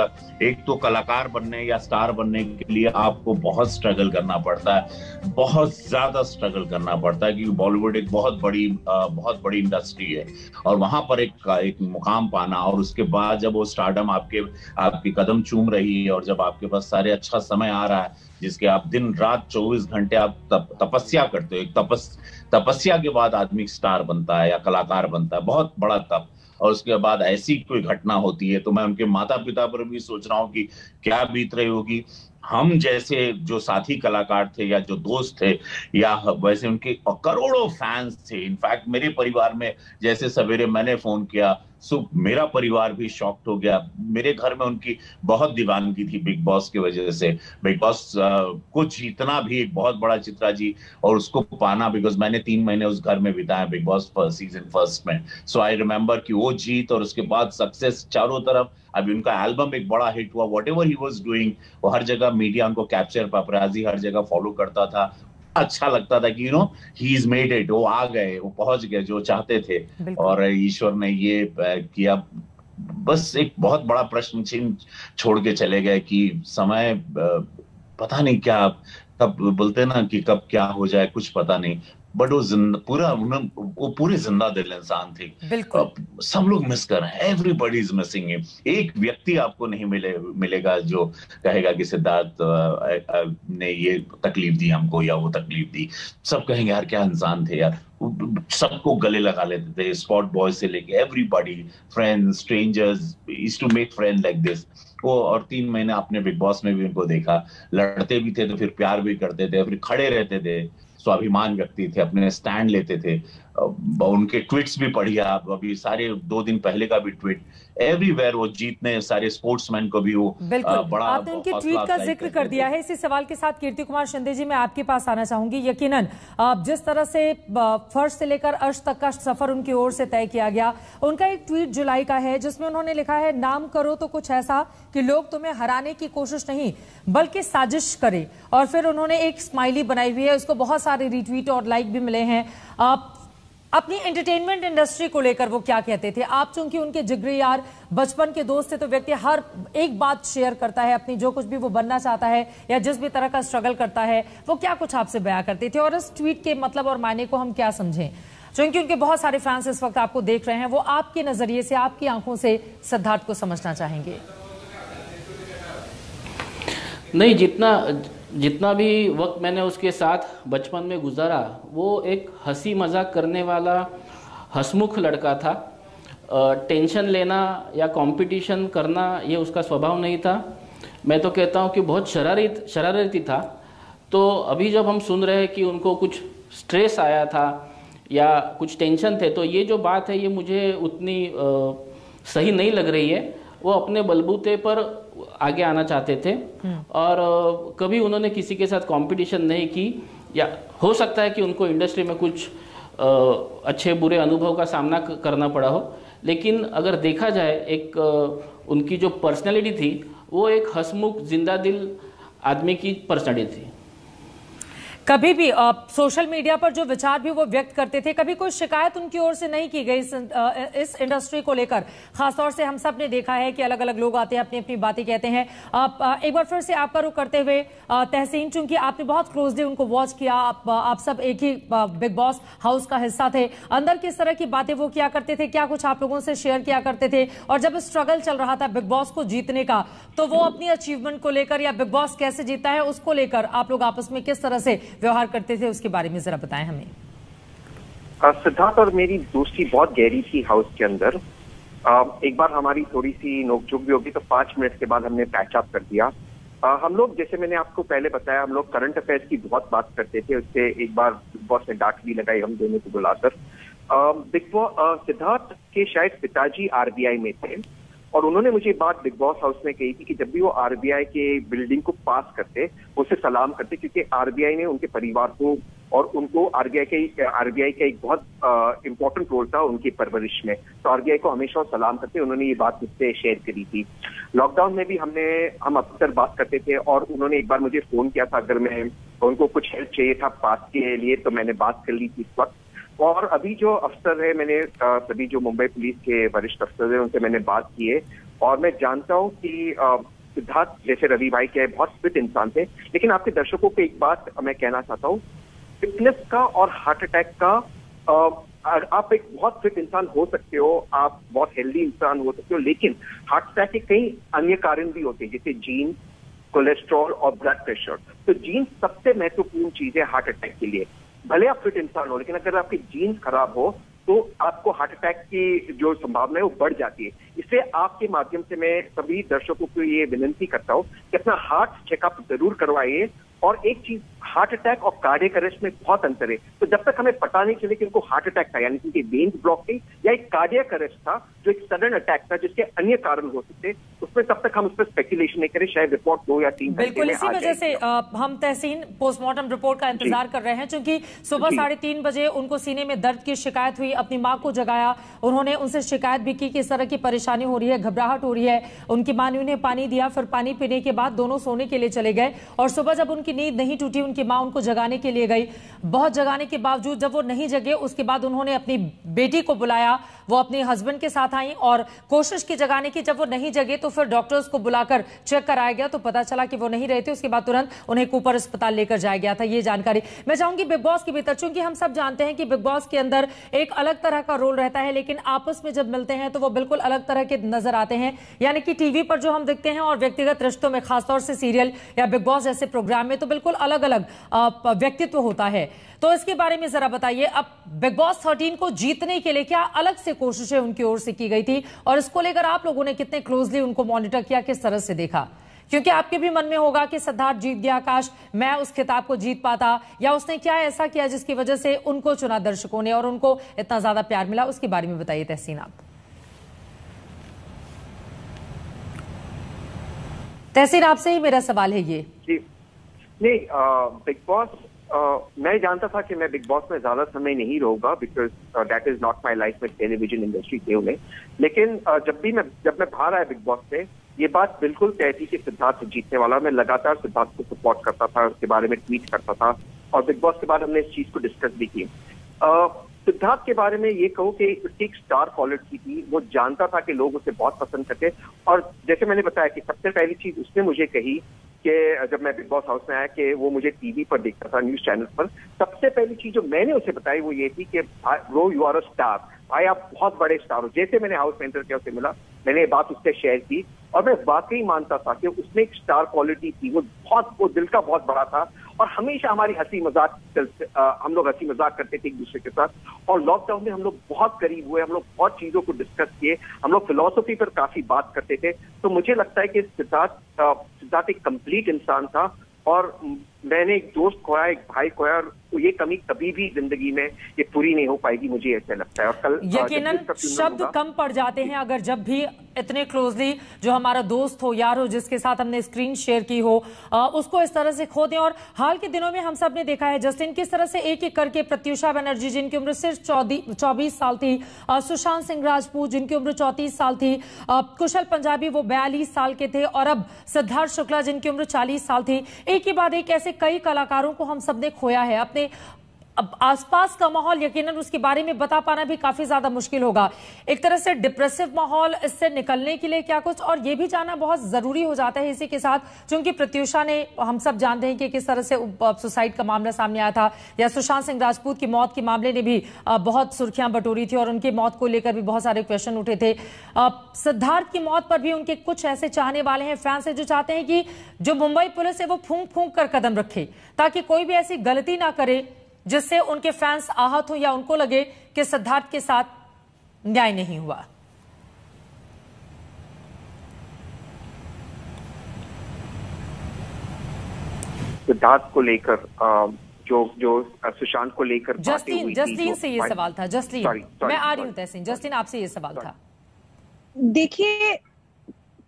एक तो कलाकार बनने या स्टार बनने के लिए आपको बहुत स्ट्रगल करना पड़ता है, बहुत ज्यादा स्ट्रगल करना पड़ता है, क्योंकि बॉलीवुड एक बहुत बड़ी इंडस्ट्री है। और वहां पर एक मुकाम पाना, और उसके बाद जब वो स्टारडम आपके कदम चूम रही है, और जब आपके पास सारे अच्छा समय आ रहा है जिसके आप दिन रात 24 घंटे आप तपस्या करते हो, एक तपस्या के बाद आदमी स्टार बनता है या कलाकार बनता है, बहुत बड़ा तप। और उसके बाद ऐसी कोई घटना होती है तो मैं उनके माता पिता पर भी सोच रहा हूँ कि क्या बीत रही होगी। हम जैसे जो साथी कलाकार थे या जो दोस्त थे या वैसे उनके करोड़ों फैंस थे। इनफैक्ट मेरे परिवार में जैसे सवेरे मैंने फोन किया, मेरा परिवार भी शॉक्ड हो गया। मेरे घर में उनकी बहुत दीवानगी थी बिग बॉस की वजह से। बिग बॉस को जीतना भी एक बहुत बड़ा चित्रा जी, और उसको पाना, बिकॉज मैंने 3 महीने उस घर में बिताए बिग बॉस सीजन 1 में। सो आई रिमेम्बर कि वो जीत और उसके बाद सक्सेस चारों तरफ। अभी उनका एल्बम एक बड़ा हिट हुआ, what ever he was doing, वो हर जगह मीडिया उनको कैप्चर, पेपराजी हर जगह फॉलो करता था। अच्छा लगता था कि ही इज मेड इट, वो आ गए, वो पहुंच गए जो चाहते थे, और ईश्वर ने ये किया। बस एक बहुत बड़ा प्रश्न चिन्ह छोड़ के चले गए कि समय पता नहीं क्या, कब बोलते ना कि कब क्या हो जाए कुछ पता नहीं। बट वो पूरे जिंदा दिल इंसान थी। सब लोग मिस कर रहे हैं, एवरीबॉडी इज मिसिंग हिम। एक व्यक्ति आपको नहीं मिलेगा जो कहेगा कि सिद्धार्थ ने ये तकलीफ दी हमको या वो तकलीफ दी। सब कहेंगे यार क्या इंसान थे यार, सबको गले लगा लेते थे, स्पॉट बॉय से लेके everybody, friends, strangers, used to make friend like this. वो और 3 महीने आपने बिग बॉस में भी उनको देखा, लड़ते भी थे तो फिर प्यार भी करते थे, फिर खड़े रहते थे, स्वाभिमान व्यक्ति थे, अपने स्टैंड लेते थे। उनके ट्वीट्स भी पढ़िए आप, अभी सारे 2 दिन पहले का भी ट्वीट, एवरीवेयर वो जीतने सारे स्पोर्ट्समैन को भी वो बड़ा आपने उनके ट्वीट का जिक्र कर दिया है। इसी सवाल के साथ कीर्ति कुमार शिंदे जी मैं आपके पास आना चाहूंगी। यकीनन जिस तरह से फर्श से लेकर अर्श तक का सफर उनकी ओर से तय किया गया, उनका एक ट्वीट जुलाई का है जिसमें उन्होंने लिखा है, नाम करो तो कुछ ऐसा कि लोग तुम्हें हराने की कोशिश नहीं बल्कि साजिश करे, और फिर उन्होंने एक स्माइली बनाई हुई है, उसको बहुत सारे रीट्वीट और लाइक भी मिले हैं। अपनी एंटरटेनमेंट इंडस्ट्री को लेकर वो क्या कहते थे? आप चूंकि उनके जिगरी यार, बचपन के दोस्त थे, तो व्यक्ति हर एक बात शेयर करता है अपनी, जो कुछ भी वो बनना चाहता है या जिस भी तरह का स्ट्रगल करता है, वो क्या कुछ आपसे बयां करते थे, और इस ट्वीट के मतलब और मायने को हम क्या समझें? चूंकि उनके बहुत सारे फैंस इस वक्त आपको देख रहे हैं, वो आपके नजरिए से, आपकी आंखों से सिद्धार्थ को समझना चाहेंगे। नहीं, जितना भी वक्त मैंने उसके साथ बचपन में गुजारा, वो एक हंसी मजाक करने वाला हंसमुख लड़का था। टेंशन लेना या कंपटीशन करना ये उसका स्वभाव नहीं था। मैं तो कहता हूँ कि बहुत शरारती था। तो अभी जब हम सुन रहे हैं कि उनको कुछ स्ट्रेस आया था या कुछ टेंशन थे, तो ये जो बात है ये मुझे उतनी सही नहीं लग रही है। वो अपने बलबूते पर आगे आना चाहते थे और कभी उन्होंने किसी के साथ कंपटीशन नहीं की, या हो सकता है कि उनको इंडस्ट्री में कुछ अच्छे बुरे अनुभव का सामना करना पड़ा हो, लेकिन अगर देखा जाए एक उनकी जो पर्सनैलिटी थी वो एक हंसमुख जिंदा दिल आदमी की पर्सनैलिटी थी। कभी भी सोशल मीडिया पर जो विचार भी वो व्यक्त करते थे, कभी कोई शिकायत उनकी ओर से नहीं की गई इस इंडस्ट्री को लेकर? खासतौर से हम सब ने देखा है कि अलग अलग लोग आते हैं, अपनी अपनी बातें कहते हैं। एक बार फिर से आपका रुख करते हुए तहसीन, चूंकि आपने बहुत क्लोजली उनको वॉच किया, आप सब एक ही बिग बॉस हाउस का हिस्सा थे, अंदर किस तरह की बातें वो किया करते थे, क्या कुछ आप लोगों से शेयर किया करते थे? और जब स्ट्रगल चल रहा था बिग बॉस को जीतने का, तो वो अपनी अचीवमेंट को लेकर या बिग बॉस कैसे जीता है उसको लेकर आप लोग आपस में किस तरह से व्यवहार करते थे, उसके बारे में जरा बताएं हमें। सिद्धार्थ और मेरी दोस्ती बहुत गहरी थी हाउस के अंदर। एक बार हमारी थोड़ी सी नोकझोंक भी होगी तो 5 मिनट के बाद हमने पैच अप कर दिया। हम लोग, जैसे मैंने आपको पहले बताया, हम लोग करंट अफेयर्स की बहुत बात करते थे। उससे एक बार बिग बॉस ने डांट भी लगाई हम दोनों को बुलाकर। बिग बॉस सिद्धार्थ के शायद पिताजी आरबीआई में थे और उन्होंने मुझे बात बिग बॉस हाउस में कही थी कि जब भी वो आरबीआई के बिल्डिंग को पास करते, उसे सलाम करते, क्योंकि आरबीआई ने उनके परिवार को और उनको आरबीआई का एक बहुत इंपॉर्टेंट रोल था उनकी परवरिश में, तो आरबीआई को हमेशा सलाम करते। उन्होंने ये बात मुझसे शेयर करी थी। लॉकडाउन में भी हम अक्सर बात करते थे और उन्होंने एक बार मुझे फोन किया था, अगर मैं उनको कुछ हेल्प चाहिए था पास के लिए, तो मैंने बात कर ली थी इस वक्त। और अभी जो अफसर है, मैंने सभी जो मुंबई पुलिस के वरिष्ठ अफसर है उनसे मैंने बात की है और मैं जानता हूँ कि सिद्धार्थ जैसे रवि भाई के बहुत फिट इंसान थे। लेकिन आपके दर्शकों को एक बात मैं कहना चाहता हूँ, फिटनेस का और हार्ट अटैक का, आप एक बहुत फिट इंसान हो सकते हो, आप बहुत हेल्दी इंसान हो सकते हो, लेकिन हार्ट अटैक के कई अन्य कारण भी होते हैं, जैसे जीन, कोलेस्ट्रॉल और ब्लड प्रेशर। तो जीन सबसे महत्वपूर्ण चीज है हार्ट अटैक के लिए। भले आप फिट इंसान हो, लेकिन अगर आपके जीन्स खराब हो तो आपको हार्ट अटैक की जो संभावना है वो बढ़ जाती है। इसलिए आपके माध्यम से मैं सभी दर्शकों को ये विनती करता हूँ कि अपना हार्ट चेकअप जरूर करवाइए। और एक चीज, हार्ट अटैक और कार्डियक अरेस्ट में बहुत अंतर है। तो जब तक हमें पता नहीं चले कि उनको हार्ट अटैक था, यानी कि वेन्स ब्लॉक थी या एक कार्डियक अरेस्ट था जो एक सडन अटैक था जिसके अन्य कारण हो सकते, उसमें तब तक हम उस पर स्पेकुलेशन नहीं करें। शायद रिपोर्ट 2 या 3 बिल्कुल इसी वजह से हम तहसीन पोस्टमार्टम रिपोर्ट का इंतजार कर रहे हैं, क्योंकि सुबह 3:30 बजे उनको सीने में दर्द की शिकायत हुई। अपनी माँ को जगाया, उन्होंने उनसे शिकायत भी की कि इस तरह की परेशानी हो रही है, घबराहट हो रही है। उनकी माँ ने उन्हें पानी दिया, फिर पानी पीने के बाद दोनों सोने के लिए चले गए और सुबह जब उनकी नींद नहीं टूटी, उनकी मां उनको जगाने के लिए गई। बहुत जगाने के बावजूद जब वो नहीं जगे, उसके बाद उन्होंने अपनी बेटी को बुलाया, वो अपने हस्बैंड के साथ आई और कोशिश की जगाने की। जब वो नहीं जगे तो फिर डॉक्टर्स को बुलाकर चेक कराया गया तो पता चला कि वो नहीं रहे थे। उसके बाद तुरंत उन्हें कूपर अस्पताल लेकर जाया गया था। ये जानकारी मैं चाहूंगी बिग बॉस के भीतर, चूंकि हम सब जानते हैं कि बिग बॉस के अंदर एक अलग तरह का रोल रहता है, लेकिन आपस में जब मिलते हैं तो वो बिल्कुल अलग तरह के नजर आते हैं। यानी कि टीवी पर जो हम दिखते हैं और व्यक्तिगत रिश्तों में, खासतौर से सीरियल या बिग बॉस जैसे प्रोग्राम में, तो बिल्कुल अलग अलग व्यक्तित्व होता है। तो इसके बारे में जरा बताइए, अब बिग बॉस 13 को जीतने के लिए क्या अलग से कोशिशें उनकी ओर से की गई थी और इसको लेकर आप लोगों ने कितने क्लोजली उनको मॉनिटर किया, किस तरह से देखा? क्योंकि आपके भी मन में होगा कि सिद्धार्थ जीत गया, काश मैं उस खिताब को जीत पाता, या उसने क्या ऐसा किया जिसकी वजह से उनको चुना दर्शकों ने और उनको इतना ज्यादा प्यार मिला, उसके बारे में बताइए तहसीन आप। तहसीन आपसे ही मेरा सवाल है ये जी। नहीं, बिग बॉस मैं जानता था कि मैं बिग बॉस में ज्यादा समय नहीं रहूंगा, because that is not my life में टेलीविजन इंडस्ट्री के उन्हें। लेकिन जब मैं बाहर आया बिग बॉस से, ये बात बिल्कुल तय थी कि सिद्धार्थ जीतने वाला। मैं लगातार सिद्धार्थ को सपोर्ट करता था, उसके बारे में ट्वीट करता था, और बिग बॉस के बाद हमने इस चीज को डिस्कस भी की। सिद्धार्थ के बारे में ये कहूँ कि उसकी एक स्टार क्वालिटी थी, वो जानता था कि लोग उसे बहुत पसंद करते। और जैसे मैंने बताया कि सबसे पहली चीज उसने मुझे कही कि जब मैं बिग बॉस हाउस में आया कि वो मुझे टीवी पर देखता था, न्यूज चैनल पर, सबसे पहली चीज जो मैंने उसे बताई वो ये थी कि bro you are a star, भाई आप बहुत बड़े स्टार हो। जैसे मैंने हाउस में एंटर किया उसे मिला, मैंने ये बात उससे शेयर की, और मैं वाकई मानता था कि उसमें एक स्टार क्वालिटी थी, वो दिल का बहुत बड़ा था। और हमेशा हमारी हंसी मजाक हम लोग हंसी मजाक करते थे एक दूसरे के साथ, और लॉकडाउन में हम लोग बहुत करीब हुए, हम लोग बहुत चीजों को डिस्कस किए, हम लोग फिलॉसफी पर काफी बात करते थे। तो मुझे लगता है कि सिद्धार्थ एक कंप्लीट इंसान था, और मैंने एक दोस्त खोया, एक भाई खोया, और ये कमी कभी भी जिंदगी में ये पूरी नहीं हो पाएगी, मुझे ऐसा लगता है। और कल यकीनन शब्द कम पड़ जाते हैं अगर जब भी इतने क्लोजली जो हमारा दोस्त हो, यार हो, जिसके साथ हमने स्क्रीन शेयर की हो, उसको इस तरह से खो दें। और हाल के दिनों में हम सब ने देखा है जस्टिन किस तरह से एक एक करके प्रत्युषा बनर्जी जिनकी उम्र सिर्फ 24 साल थी, सुशांत सिंह राजपूत जिनकी उम्र 34 साल थी, कुशल पंजाबी वो 42 साल के थे, और अब सिद्धार्थ शुक्ला जिनकी उम्र 40 साल थी। एक के बाद एक ऐसे कई कलाकारों को हम सब ने खोया है। अपने अब आसपास का माहौल यकीनन उसके बारे में बता पाना भी काफी ज्यादा मुश्किल होगा। एक तरह से डिप्रेसिव माहौल, इससे निकलने के लिए क्या कुछ, और ये भी जानना बहुत जरूरी हो जाता है इसी के साथ, क्योंकि प्रत्युषा ने, हम सब जानते हैं कि किस तरह से सुसाइड का मामला सामने आया था, या सुशांत सिंह राजपूत की मौत के मामले ने भी बहुत सुर्खियां बटोरी थी और उनकी मौत को लेकर भी बहुत सारे क्वेश्चन उठे थे। सिद्धार्थ की मौत पर भी उनके कुछ ऐसे चाहने वाले हैं, फैंस है, जो चाहते हैं कि जो मुंबई पुलिस है वो फूंक फूंक कर कदम रखे, ताकि कोई भी ऐसी गलती ना करे जिससे उनके फैंस आहत हो या उनको लगे कि सिद्धार्थ के साथ न्याय नहीं हुआ। सिद्धार्थ को लेकर जो सुशांत को लेकर जस्टिन से ये सवाल था। जस्टिन, मैं आ रही हूं तहसीन, जस्टिन आपसे ये सवाल था। देखिए,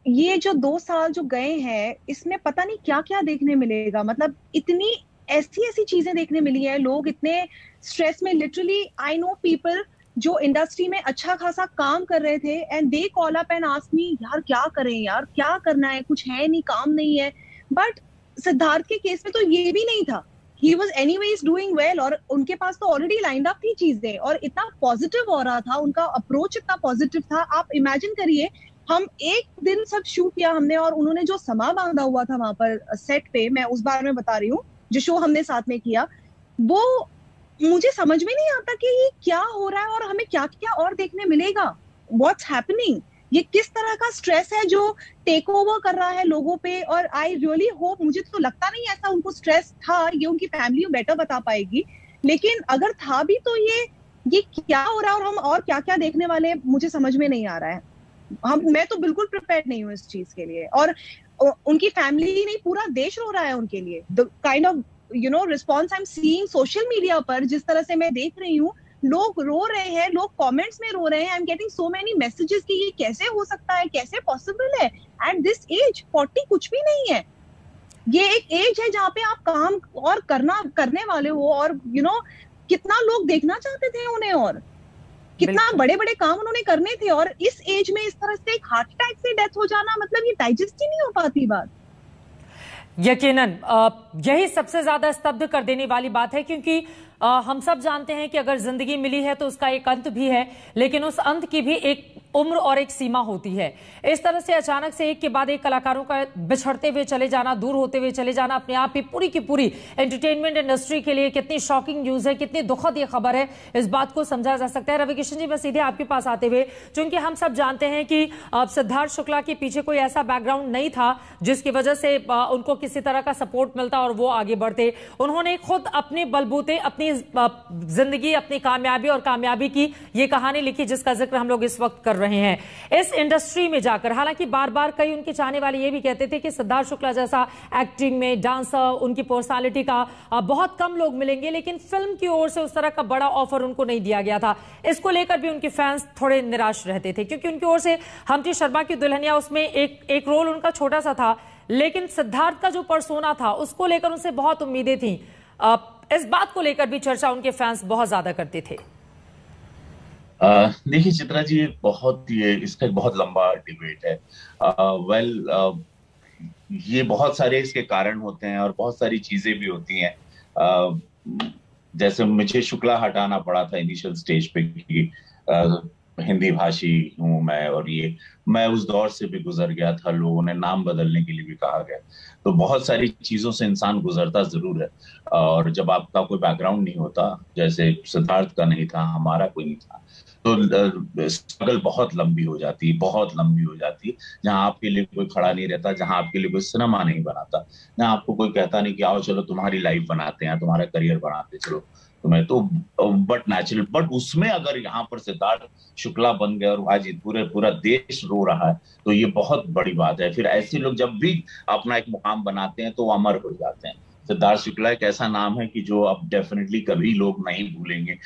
ये जो 2 साल जो गए हैं, इसमें पता नहीं क्या क्या देखने मिलेगा। मतलब इतनी ऐसी चीजें देखने मिली है, लोग इतने स्ट्रेस में, लिटरली आई नो पीपल जो इंडस्ट्री में अच्छा खासा काम कर रहे थे, and they call up and ask me, यार क्या करें, यार क्या करना है, कुछ है नहीं, काम नहीं है। बट सिद्धार्थ के केस में तो ये भी नहीं था, he was anyways doing well, और उनके पास तो ऑलरेडी लाइंड अप थी चीजें, और इतना पॉजिटिव हो रहा था, उनका अप्रोच इतना पॉजिटिव था। आप इमेजिन करिए, हम एक दिन सब शूट किया हमने, और उन्होंने जो समा बांधा हुआ था वहां पर सेट पे, मैं उस बारे में बता रही हूँ, जो शो हमने साथ में किया, वो मुझे समझ में नहीं आता कि ये क्या हो रहा है और हमें क्या क्या और देखने मिलेगा। व्हाट्स हैपनिंग, ये किस तरह का स्ट्रेस है जो टेक ओवर कर रहा है लोगों पे। और आई रियली होप, मुझे तो लगता नहीं ऐसा उनको स्ट्रेस था, ये उनकी फैमिली बेटर बता पाएगी, लेकिन अगर था भी तो ये क्या हो रहा है और हम और क्या क्या देखने वाले, मुझे समझ में नहीं आ रहा है। मैं तो बिल्कुल प्रिपेयर्ड नहीं हूँ इस चीज के लिए, और उनकी फैमिली ही नहीं, पूरा देश रो रहा है उनके लिए। The kind of response I am seeing social media पर, जिस तरह से मैं देख रही हूँ, लोग रो रहे हैं, लोग कमेंट्स में रो रहे हैं। I am getting so many messages कि ये कैसे हो सकता है, कैसे पॉसिबल है एट दिस एज। 40 कुछ भी नहीं है, ये एक एज है जहाँ पे आप काम और करने वाले हो, और कितना लोग देखना चाहते थे उन्हें, और कितना बड़े बड़े काम उन्होंने करने थे, और इस एज में इस तरह से एक हार्ट अटैक से डेथ हो जाना, मतलब ये डाइजेस्ट ही नहीं हो पाती बात। यकीनन यही सबसे ज्यादा स्तब्ध कर देने वाली बात है, क्योंकि हम सब जानते हैं कि अगर जिंदगी मिली है तो उसका एक अंत भी है, लेकिन उस अंत की भी एक उम्र और एक सीमा होती है। इस तरह से अचानक से एक के बाद एक कलाकारों का बिछड़ते हुए चले जाना, दूर होते हुए चले जाना, अपने आप ही पूरी की पूरी एंटरटेनमेंट इंडस्ट्री के लिए कितनी शॉकिंग न्यूज है, कितनी दुखद ये खबर है, इस बात को समझा जा सकता है। रवि किशन जी, मैं सीधे आपके पास आते हुए, क्योंकि हम सब जानते हैं कि सिद्धार्थ शुक्ला के पीछे कोई ऐसा बैकग्राउंड नहीं था जिसकी वजह से उनको किसी तरह का सपोर्ट मिलता और वो आगे बढ़ते। उन्होंने खुद अपने बलबूते अपनी जिंदगी, अपनी कामयाबी और कामयाबी की ये कहानी लिखी जिसका जिक्र हम लोग इस वक्त कर रहे हैं। रहे हैं इस इंडस्ट्री में जाकर। हालांकि बार बार कई उनके चाहने वाले ये भी कहते थे कि सिद्धार्थ शुक्ला जैसा एक्टिंग में, डांसर, उनकी पर्सनालिटी का बहुत कम लोग मिलेंगे, लेकिन फिल्म की ओर से उस तरह का बड़ा ऑफर उनको नहीं दिया गया था। इसको लेकर भी उनके फैंस थोड़े निराश रहते थे, क्योंकि उनकी ओर से हमटी शर्मा की दुल्हनिया, उसमें एक रोल उनका छोटा सा था, लेकिन सिद्धार्थ का जो पर्सोना था उसको लेकर उनसे बहुत उम्मीदें थी। इस बात को लेकर भी चर्चा उनके फैंस बहुत ज्यादा करते थे। देखिए चित्रा जी, इसका एक बहुत लंबा डिबेट है। ये बहुत सारे इसके कारण होते हैं और बहुत सारी चीजें भी होती हैं। जैसे मुझे शुक्ला हटाना पड़ा था इनिशियल स्टेज पे कि हिंदी भाषी हूं मैं, और ये मैं उस दौर से भी गुजर गया था। लोगों ने नाम बदलने के लिए भी कहा गया, तो बहुत सारी चीजों से इंसान गुजरता जरूर है। और जब आपका कोई बैकग्राउंड नहीं होता, जैसे सिद्धार्थ का नहीं था, हमारा कोई नहीं था, तो स्ट्रगल बहुत लंबी हो जाती है, बहुत लंबी हो जाती है। जहां आपके लिए कोई खड़ा नहीं रहता, जहां आपके लिए कोई सिनेमा नहीं बनाता, जहां आपको कोई कहता नहीं कि आओ चलो तुम्हारी लाइफ बनाते हैं, तुम्हारा करियर बनाते चलो तुम्हें, तो बट नेचुरल। बट उसमें अगर यहाँ पर सिद्धार्थ शुक्ला बन गया और आज पूरा देश रो रहा है, तो ये बहुत बड़ी बात है। फिर ऐसे लोग जब भी अपना एक मुकाम बनाते हैं तो अमर हो जाते हैं। सिद्धार्थ शुक्ला एक ऐसा नाम है कि जो अब डेफिनेटली कभी लोग नहीं भूलेंगे।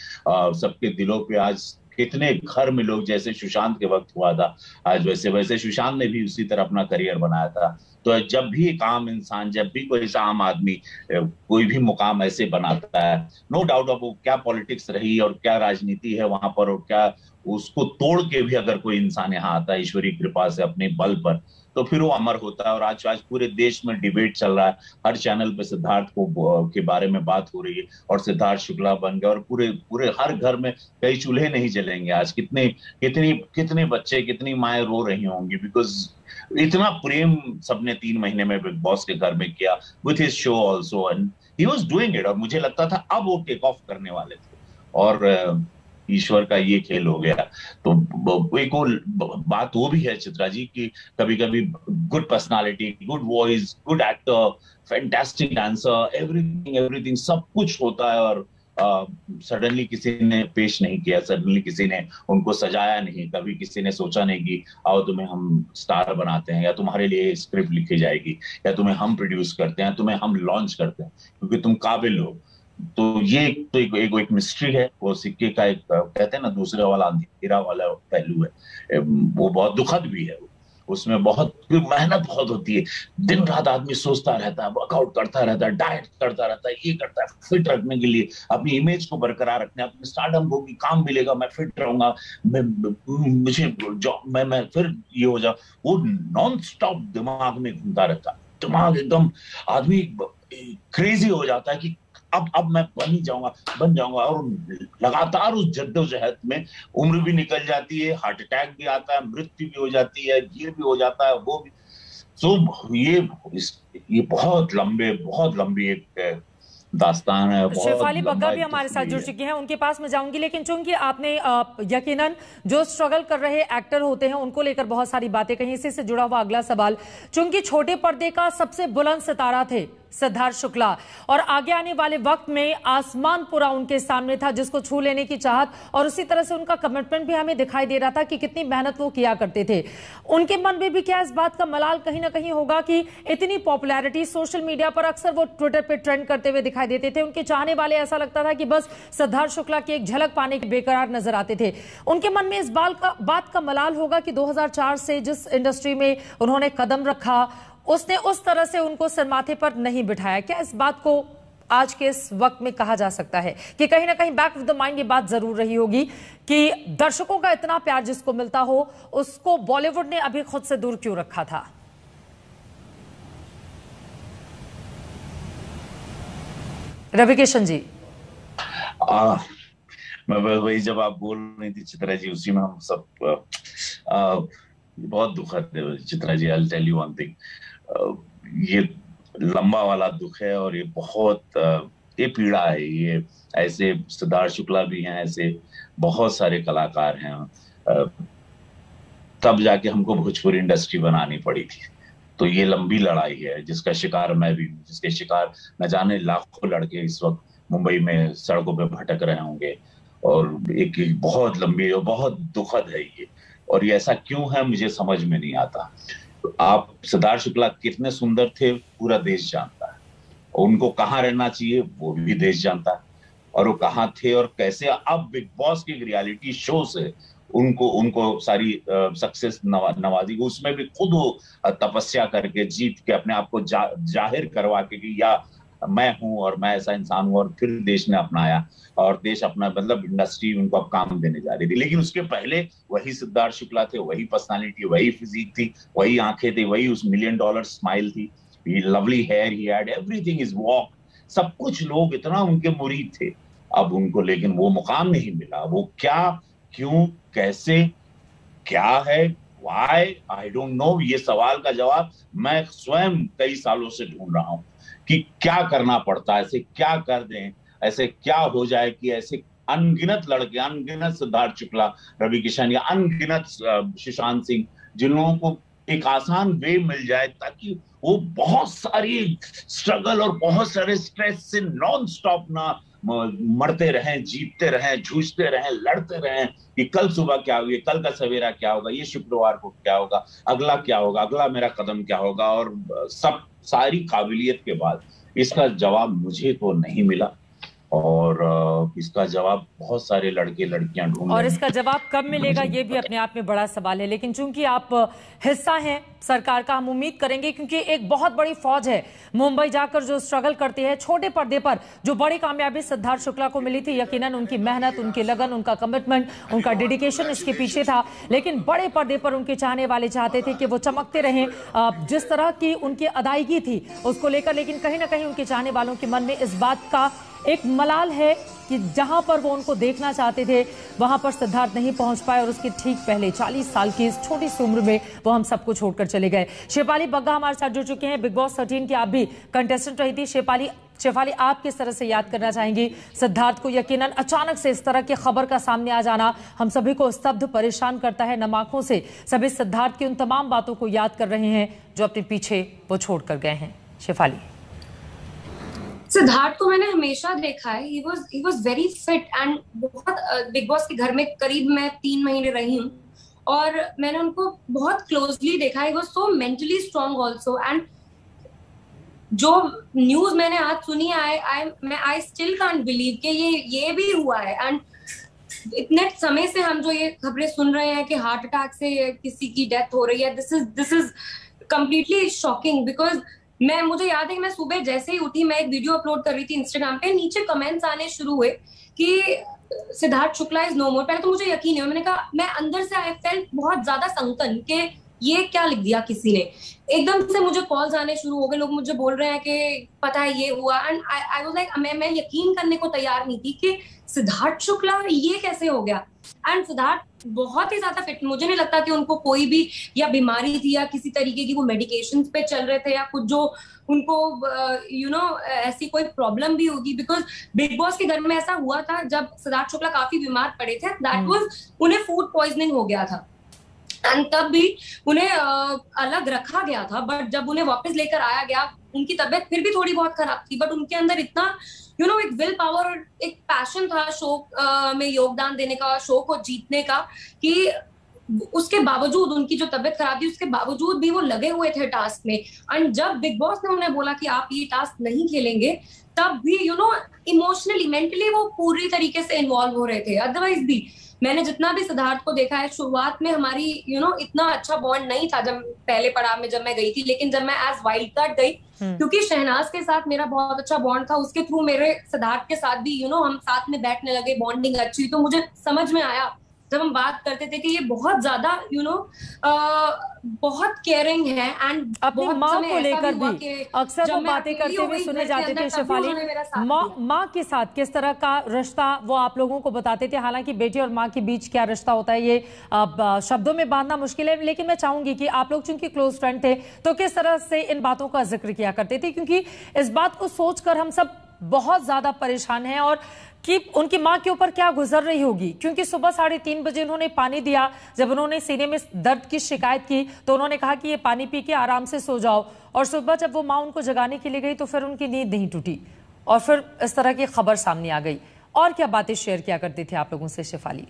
सबके दिलों पे आज कितने घर में लोग, जैसे सुशांत के वक्त हुआ था, आज वैसे सुशांत ने भी उसी तरह अपना करियर बनाया था। तो जब भी एक आम इंसान, जब भी कोई ऐसा आम आदमी कोई भी मुकाम ऐसे बनाता है, नो डाउट अब वो क्या पॉलिटिक्स रही और क्या राजनीति है वहां पर, और क्या उसको तोड़ के भी अगर कोई इंसान यहाँ आता है ईश्वरीय कृपा से अपने बल पर, तो फिर वो अमर होता है। और आज पूरे देश में डिबेट चल रहा है, हर चैनल पे सिद्धार्थ के बारे में बात हो रही है, और सिद्धार्थ शुक्ला बन गया, और पूरे हर घर में कई चूल्हे नहीं जलेंगे आज। कितने बच्चे, कितनी माएं रो रही होंगी, बिकॉज इतना प्रेम सबने 3 महीने में बिग बॉस के घर में किया with his show also, and he was doing it. और मुझे लगता था अब वो टेक ऑफ करने वाले थे, और ईश्वर का ये खेल हो गया। तो एक और बात वो भी है चित्रा जी कि कभी कभी good personality, good voice, good actor, fantastic dancer, everything सब कुछ होता है, और सडनली किसी ने पेश नहीं किया, सडनली किसी ने उनको सजाया नहीं, कभी किसी ने सोचा नहीं कि आओ तुम्हें हम स्टार बनाते हैं, या तुम्हारे लिए स्क्रिप्ट लिखी जाएगी, या तुम्हें हम प्रोड्यूस करते हैं, तुम्हें हम लॉन्च करते हैं क्योंकि तुम काबिल हो। तो ये तो एक मिस्ट्री है, वो सिक्के का एक कहते हैं ना दूसरे वाला अंधेरा वाला पहलू है, वो बहुत दुखद भी है। उसमें बहुत मेहनत बहुत होती है, दिन रात आदमी सोचता रहता है, वर्कआउट करता रहता है, डाइट करता रहता है, ये करता है फिट रखने के लिए, अपनी इमेज को बरकरार रखने, अपने स्टारडम को, काम मिलेगा, मैं फिट रहूंगा, मुझे जॉब मैं फिर ये हो जाऊं, वो नॉन स्टॉप दिमाग में घूमता रहता है। दिमाग एकदम आदमी क्रेजी हो जाता है कि अब मैं बन जाऊंगा, और लगातार उस जद्दोजहद में उम्र भी निकल जाती है, हार्ट अटैक भी आता है, मृत्यु भी हो जाती है, ये भी हो जाता है, वो भी। तो ये बहुत लंबी एक दास्तान है। शेफाली बग्गा भी हमारे साथ जुड़ चुकी हैं, उनके पास मैं जाऊंगी, लेकिन चूंकि आपने यकीनन जो स्ट्रगल कर रहे एक्टर होते हैं उनको लेकर बहुत सारी बातें कही, इसी से जुड़ा हुआ अगला सवाल, चूंकि छोटे पर्दे का सबसे बुलंद सितारा थे सिद्धार्थ शुक्ला, और आगे आने वाले वक्त में आसमान पूरा उनके सामने था जिसको छू लेने की चाहत, और उसी तरह से उनका कमिटमेंट भी हमें दिखाई दे रहा था कि कितनी मेहनत वो किया करते थे। उनके मन में भी क्या इस बात का मलाल कहीं ना कहीं होगा कि इतनी पॉपुलैरिटी सोशल मीडिया पर, अक्सर वो ट्विटर पे ट्रेंड करते हुए दिखाई देते थे, उनके चाहने वाले ऐसा लगता था कि बस सिद्धार्थ शुक्ला की एक झलक पाने के बेकरार नजर आते थे। उनके मन में इस बात का मलाल होगा कि 2004 से जिस इंडस्ट्री में उन्होंने कदम रखा, उसने उस तरह से उनको सर माथे पर नहीं बिठाया। क्या इस बात को आज के इस वक्त में कहा जा सकता है कि कहीं ना कहीं बैक ऑफ द माइंड ये बात जरूर रही होगी कि दर्शकों का इतना प्यार जिसको मिलता हो, उसको बॉलीवुड ने अभी खुद से दूर क्यों रखा था? रविकिशन जी, वही जब आप बोल रही थी चित्रा जी, उसी में हम सब बहुत दुखद है Chitra ji. I tell you one thing, ये लंबा वाला दुख है, और ये बहुत ये पीड़ा है। ये ऐसे सिद्धार्थ शुक्ला भी हैं, ऐसे बहुत सारे कलाकार हैं, तब जाके हमको भोजपुरी इंडस्ट्री बनानी पड़ी थी। तो ये लंबी लड़ाई है जिसका शिकार मैं भी हूँ, जिसके शिकार न जाने लाखों लड़के इस वक्त मुंबई में सड़कों पे भटक रहे होंगे, और एक बहुत लंबी और बहुत दुखद है ये और ये ऐसा क्यों है मुझे समझ में नहीं आता। आप सिद्धार्थ शुक्ला कितने सुंदर थे पूरा देश जानता है, और उनको कहाँ रहना चाहिए वो भी देश जानता है, और वो कहाँ थे और कैसे अब बिग बॉस की रियलिटी शो से उनको सारी सक्सेस नवाजी, उसमें भी खुद वो तपस्या करके जीत के अपने आप को जाहिर करवा के कि या मैं हूं और मैं ऐसा इंसान हूं, और फिर देश ने अपनाया और देश अपना मतलब इंडस्ट्री उनको अब काम देने जा रही थी। लेकिन उसके पहले वही सिद्धार्थ शुक्ला थे, वही पर्सनालिटी, वही फिजिक थी, वही आंखें थी, वही उस $1 मिलियन स्माइल थी, lovely hair he had, everything is walk, सब कुछ लोग इतना उनके मुरीद थे। अब उनको लेकिन वो मुकाम नहीं मिला। वो क्या, क्यों, कैसे, क्या है, व्हाई, आई डोंट नो। ये सवाल का जवाब मैं स्वयं कई सालों से ढूंढ रहा हूं कि क्या करना पड़ता है, ऐसे क्या कर दें, ऐसे क्या हो जाए कि ऐसे अनगिनत लड़के, अनगिनत सिद्धार्थ शुक्ला, रवि किशन या अनगिनत सुशांत सिंह, जिन लोगों को एक आसान वे मिल जाए ताकि वो बहुत सारी स्ट्रगल और बहुत सारे स्ट्रेस से नॉन स्टॉप ना मरते रहें, जीतते रहें, जूझते रहें, लड़ते रहें कि कल सुबह क्या होगी, कल का सवेरा क्या होगा, ये शुक्रवार को क्या होगा, अगला क्या होगा, अगला मेरा कदम क्या होगा। और सब सारी काबिलियत के बाद इसका जवाब मुझे तो नहीं मिला, और इसका जवाब बहुत सारे लड़के लड़कियां ढूंढ रहे हैं। और इसका जवाब कब मिलेगा ये भी अपने आप में बड़ा सवाल है। लेकिन चूंकि आप हिस्सा हैं सरकार का, हम उम्मीद करेंगे, क्योंकि एक बहुत बड़ी फौज है मुंबई जाकर जो स्ट्रगल करती है छोटे पर्दे पर, जो बड़ी कामयाबी सिद्धार्थ शुक्ला को मिली थी, यकीनन उनकी मेहनत, उनकी लगन, उनका कमिटमेंट, उनका डेडिकेशन इसके पीछे था। लेकिन बड़े पर्दे पर उनके चाहने वाले चाहते थे कि वो चमकते रहें, जिस तरह की उनकी अदायगी थी उसको लेकर। लेकिन कहीं ना कहीं उनके चाहने वालों के मन में इस बात का एक मलाल है कि जहां पर वो उनको देखना चाहते थे वहां पर सिद्धार्थ नहीं पहुंच पाए, और उसके ठीक पहले 40 साल की इस छोटी सी उम्र में वो हम सबको छोड़कर चले गए। शेफाली बग्गा हमारे साथ जुड़ चुके हैं। बिग बॉस 13 की आप भी कंटेस्टेंट रही थी। शेफाली, आप किस तरह से याद करना चाहेंगी सिद्धार्थ को? यकीनन अचानक से इस तरह की खबर का सामने आ जाना हम सभी को स्तब्ध, परेशान करता है। नम आंखों से सभी सिद्धार्थ की उन तमाम बातों को याद कर रहे हैं जो अपने पीछे वो छोड़ कर गए हैं। शेफाली, सिद्धार्थ को मैंने हमेशा देखा है, he was very fit and बहुत बिग बॉस के घर में करीब मैं 3 महीने रही हूँ और मैंने उनको बहुत क्लोजली देखा है। he was so mentally strong also and जो न्यूज मैंने आज सुनी I still can't believe कि ये भी हुआ है। एंड इतने समय से हम जो ये खबरें सुन रहे हैं कि हार्ट अटैक से किसी की डेथ हो रही है, this is completely shocking. Because मुझे याद है कि मैं सुबह जैसे ही उठी, मैं एक वीडियो अपलोड कर रही थी इंस्टाग्राम पे, नीचे कमेंट्स आने शुरू हुए कि सिद्धार्थ शुक्ला इज नो मोर। पहले तो मुझे यकीन नहीं हुआ, मैंने कहा, मैं अंदर से आई फेल्ट बहुत ज्यादा संकन कि ये क्या लिख दिया किसी ने। एकदम से मुझे कॉल्स आने शुरू हो गए, लोग मुझे बोल रहे हैं कि पता है ये हुआ। एंड आई वाज लाइक, मैं यकीन करने को तैयार नहीं थी कि सिद्धार्थ शुक्ला ये कैसे हो गया। एंड सिद्धार्थ बहुत ही ज्यादा फिट, मुझे नहीं लगता कि उनको कोई भी या बीमारी थी या किसी तरीके की वो मेडिकेशन पे चल रहे थे या कुछ जो उनको ऐसी कोई प्रॉब्लम भी होगी। बिकॉज बिग बॉस के घर में ऐसा हुआ था जब सिद्धार्थ शुक्ला काफी बीमार पड़े थे, दैट वाज उन्हें फूड पॉइजनिंग हो गया था एंड तब भी उन्हें अलग रखा गया था। बट जब उन्हें वापस लेकर आया गया, उनकी तबीयत फिर भी थोड़ी बहुत खराब थी, बट उनके अंदर इतना एक विल पावर और एक पैशन था शो में योगदान देने का, शो को जीतने का, कि उसके बावजूद, उनकी जो तबीयत खराब थी उसके बावजूद भी वो लगे हुए थे टास्क में। एंड जब बिग बॉस ने उन्हें बोला कि आप ये टास्क नहीं खेलेंगे, तब भी इमोशनली, मेंटली वो पूरी तरीके से इन्वॉल्व हो रहे थे। अदरवाइज भी मैंने जितना भी सिद्धार्थ को देखा है, शुरुआत में हमारी इतना अच्छा बॉन्ड नहीं था जब पहले पड़ाव में जब मैं गई थी। लेकिन जब मैं एज वाइल्ड कार्ड गई, क्योंकि शहनाज के साथ मेरा बहुत अच्छा बॉन्ड था, उसके थ्रू मेरे सिद्धार्थ के साथ भी हम साथ में बैठने लगे, बॉन्डिंग अच्छी हुई। तो मुझे समझ में आया जब हम बात करते थे कि ये बहुत ज्यादा बहुत केयरिंग है। एंड अपनी माँ को लेकर भी अक्सर वो बातें करते हुए सुने जाते थे। शेफाली, माँ के साथ किस तरह का रिश्ता वो आप लोगों को बताते थे? हालांकि बेटे और माँ के बीच क्या रिश्ता होता है ये शब्दों में बांधना मुश्किल है, लेकिन मैं चाहूंगी कि आप लोग चूंकि क्लोज फ्रेंड थे तो किस तरह से इन बातों का जिक्र किया करते थे? क्योंकि इस बात को सोचकर हम सब बहुत ज्यादा परेशान हैं और कि उनकी मां के ऊपर क्या गुजर रही होगी। क्योंकि सुबह 3:30 बजे उन्होंने पानी दिया, जब उन्होंने सीने में दर्द की शिकायत की तो उन्होंने कहा कि ये पानी पी के आराम से सो जाओ, और सुबह जब वो मां उनको जगाने के लिए गई तो फिर उनकी नींद नहीं टूटी और फिर इस तरह की खबर सामने आ गई। और क्या बातें शेयर किया करते थे आप लोगों से शेफाली?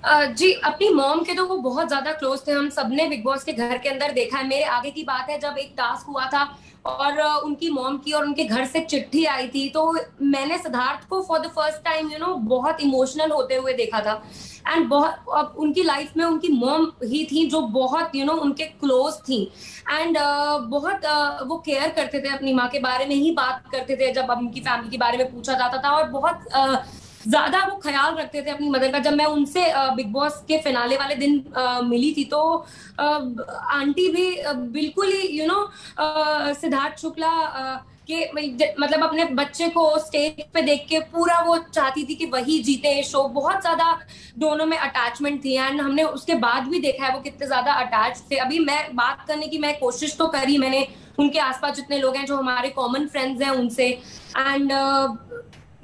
जी, अपनी मॉम के तो वो बहुत ज्यादा क्लोज थे। हम सबने बिग बॉस के घर के अंदर देखा है। मेरे आगे की बात है, जब एक टास्क हुआ था और उनकी मॉम की और उनके घर से चिट्ठी आई थी, तो मैंने सिद्धार्थ को फॉर द फर्स्ट टाइम बहुत इमोशनल होते हुए देखा था। एंड बहुत अब उनकी लाइफ में उनकी मॉम ही थी जो बहुत उनके क्लोज थी। एंड बहुत वो केयर करते थे, अपनी माँ के बारे में ही बात करते थे जब उनकी फैमिली के बारे में पूछा जाता था, और बहुत ज्यादा वो ख्याल रखते थे अपनी मदर का। जब मैं उनसे बिग बॉस के फिनाले वाले दिन मिली थी, तो आंटी भी बिल्कुल ही सिद्धार्थ शुक्ला के मतलब अपने बच्चे को स्टेज पे देख के पूरा वो चाहती थी कि वही जीते शो। बहुत ज्यादा दोनों में अटैचमेंट थी, एंड हमने उसके बाद भी देखा है वो कितने ज्यादा अटैच थे। अभी मैं बात करने की मैं कोशिश तो करी मैंने उनके आसपास जितने लोग हैं जो हमारे कॉमन फ्रेंड्स हैं उनसे, एंड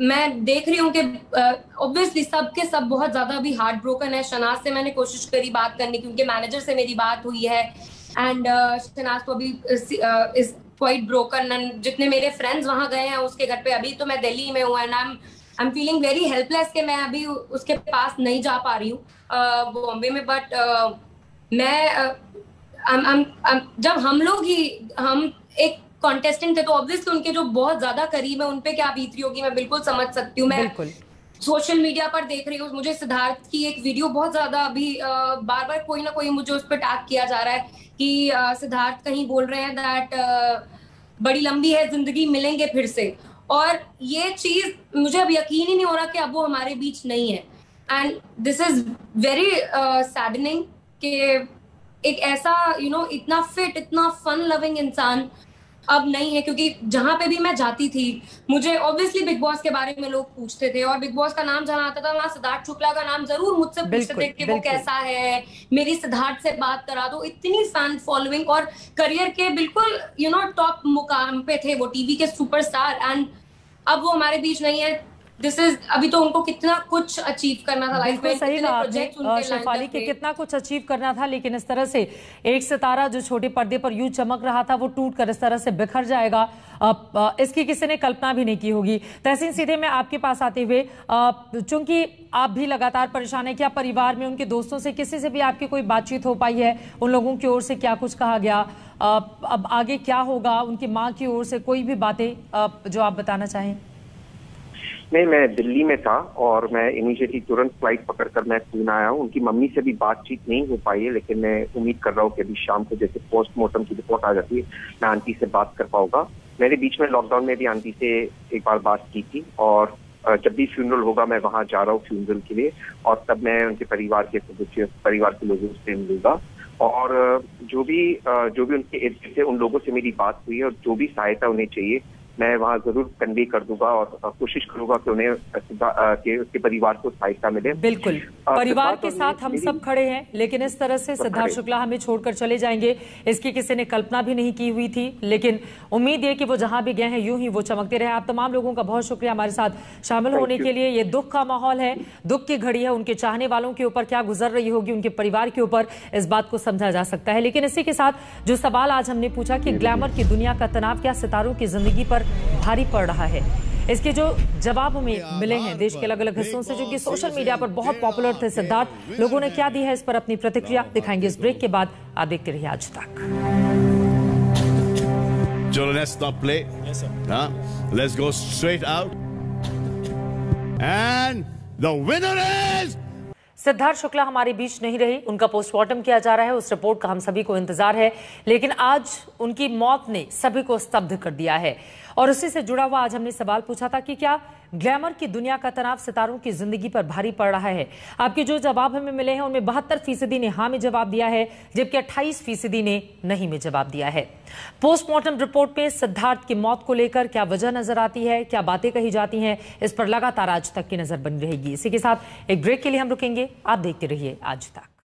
मैं देख रही हूँ कि ऑब्वियसली सबके सब बहुत ज्यादा अभी हार्ट ब्रोकन है। शनाज से मैंने कोशिश करी बात करने की, उनके मैनेजर से मेरी बात हुई है, एंड शनाज तो अभी इज क्वाइट ब्रोकन। एंड जितने मेरे फ्रेंड्स वहां गए हैं उसके घर पे, अभी तो मैं दिल्ली में हूँ, and I am feeling very helpless कि मैं अभी उसके पास नहीं जा पा रही हूँ बॉम्बे में। बट मैं जब हम एक कॉन्टेस्टेंट थे, तो ऑब्वियसली उनके जो बहुत ज्यादा करीब है उन पे क्या बीत रही होगी मैं बिल्कुल समझ सकती हूँ। मैं सोशल मीडिया पर देख रही हूँ, मुझे सिद्धार्थ की एक वीडियो बहुत ज्यादा अभी बार बार कोई ना कोई मुझे उस पर टैग किया जा रहा है कि सिद्धार्थ कहीं बोल रहे हैं दैट बड़ी लंबी है जिंदगी, मिलेंगे फिर से। और ये चीज मुझे अब यकीन ही नहीं हो रहा कि अब वो हमारे बीच नहीं है, and this is very saddening कि एक ऐसा इतना फिट, इतना फन लविंग इंसान अब नहीं है। क्योंकि जहां पे भी मैं जाती थी, मुझे ऑब्वियसली बिग बॉस के बारे में लोग पूछते थे, और बिग बॉस का नाम जहां आता था वहां सिद्धार्थ शुक्ला का नाम जरूर मुझसे पूछते थे कि वो कैसा है, मेरी सिद्धार्थ से बात करा दो। इतनी फैन फॉलोइंग और करियर के बिल्कुल टॉप मुकाम पे थे वो, टीवी के सुपरस्टार, एंड अब वो हमारे बीच नहीं है। दिस इज अभी तो उनको कितना कुछ अचीव करना था लाइफ में, सही कहा शेफाली के कितना कुछ अचीव करना था, लेकिन इस तरह से एक सितारा जो छोटे पर्दे पर यूं चमक रहा था वो टूट कर इस तरह से बिखर जाएगा, इसकी किसी ने कल्पना भी नहीं की होगी। तहसीन, सीधे मैं आपके पास आते हुए, चूंकि आप भी लगातार परेशान है, क्या परिवार में उनके दोस्तों से किसी से भी आपकी कोई बातचीत हो पाई है? उन लोगों की ओर से क्या कुछ कहा गया? अब आगे क्या होगा? उनकी माँ की ओर से कोई भी बातें जो आप बताना चाहें? नहीं, मैं दिल्ली में था और मैं इमीडिएटली तुरंत फ्लाइट पकड़कर मैं पूना आया हूँ। उनकी मम्मी से भी बातचीत नहीं हो पाई है, लेकिन मैं उम्मीद कर रहा हूँ कि अभी शाम को जैसे पोस्टमार्टम की रिपोर्ट आ जाती है मैं आंटी से बात कर पाऊंगा। मैंने बीच में लॉकडाउन में भी आंटी से एक बार बात की थी, और जब भी फ्यूनरल होगा मैं वहाँ जा रहा हूँ फ्यूनरल के लिए, और तब मैं उनके परिवार के सदस्य, परिवार के लोगों से मिलूंगा। और जो भी उनके इर्द थे उन लोगों से मेरी बात हुई है, और जो भी सहायता उन्हें चाहिए मैं वहाँ जरूर कन्वे कर दूंगा, और कोशिश करूंगा कि उन्हें उसके परिवार को सहायता मिले। बिल्कुल, परिवार के साथ हम सब खड़े हैं, लेकिन इस तरह से सिद्धार्थ शुक्ला हमें छोड़कर चले जाएंगे इसकी किसी ने कल्पना भी नहीं की हुई थी। लेकिन उम्मीद है कि वो जहां भी गए हैं यूं ही वो चमकते रहे। आप तमाम लोगों का बहुत शुक्रिया हमारे साथ शामिल होने के लिए। ये दुख का माहौल है, दुख की घड़ी है, उनके चाहने वालों के ऊपर क्या गुजर रही होगी, उनके परिवार के ऊपर, इस बात को समझा जा सकता है। लेकिन इसी के साथ जो सवाल आज हमने पूछा कि ग्लैमर की दुनिया का तनाव क्या सितारों की जिंदगी पर भारी पड़ रहा है, इसके जो जवाब हमें मिले हैं देश के अलग अलग हिस्सों से, जो कि सोशल मीडिया पर बहुत पॉपुलर थे सिद्धार्थ, लोगों ने क्या दी है इस पर अपनी प्रतिक्रिया दिखाएंगे इस ब्रेक के बाद। आप देखते रहिए आज तक। चलो, let's stop play. Yes, sir. Let's go straight out. And the winner is Siddharth Shukla हमारे बीच नहीं रही, उनका पोस्टमार्टम किया जा रहा है, उस रिपोर्ट का हम सभी को इंतजार है। लेकिन आज उनकी मौत ने सभी को स्तब्ध कर दिया है, और उसी से जुड़ा हुआ आज हमने सवाल पूछा था कि क्या ग्लैमर की दुनिया का तनाव सितारों की जिंदगी पर भारी पड़ रहा है। आपके जो जवाब हमें मिले हैं उनमें 72% ने हाँ में जवाब दिया है, जबकि 28% ने नहीं में जवाब दिया है। पोस्टमार्टम रिपोर्ट में सिद्धार्थ की मौत को लेकर क्या वजह नजर आती है, क्या बातें कही जाती हैं, इस पर लगातार आज तक की नजर बनी रहेगी। इसी के साथ एक ब्रेक के लिए हम रुकेंगे, आप देखते रहिए आज तक।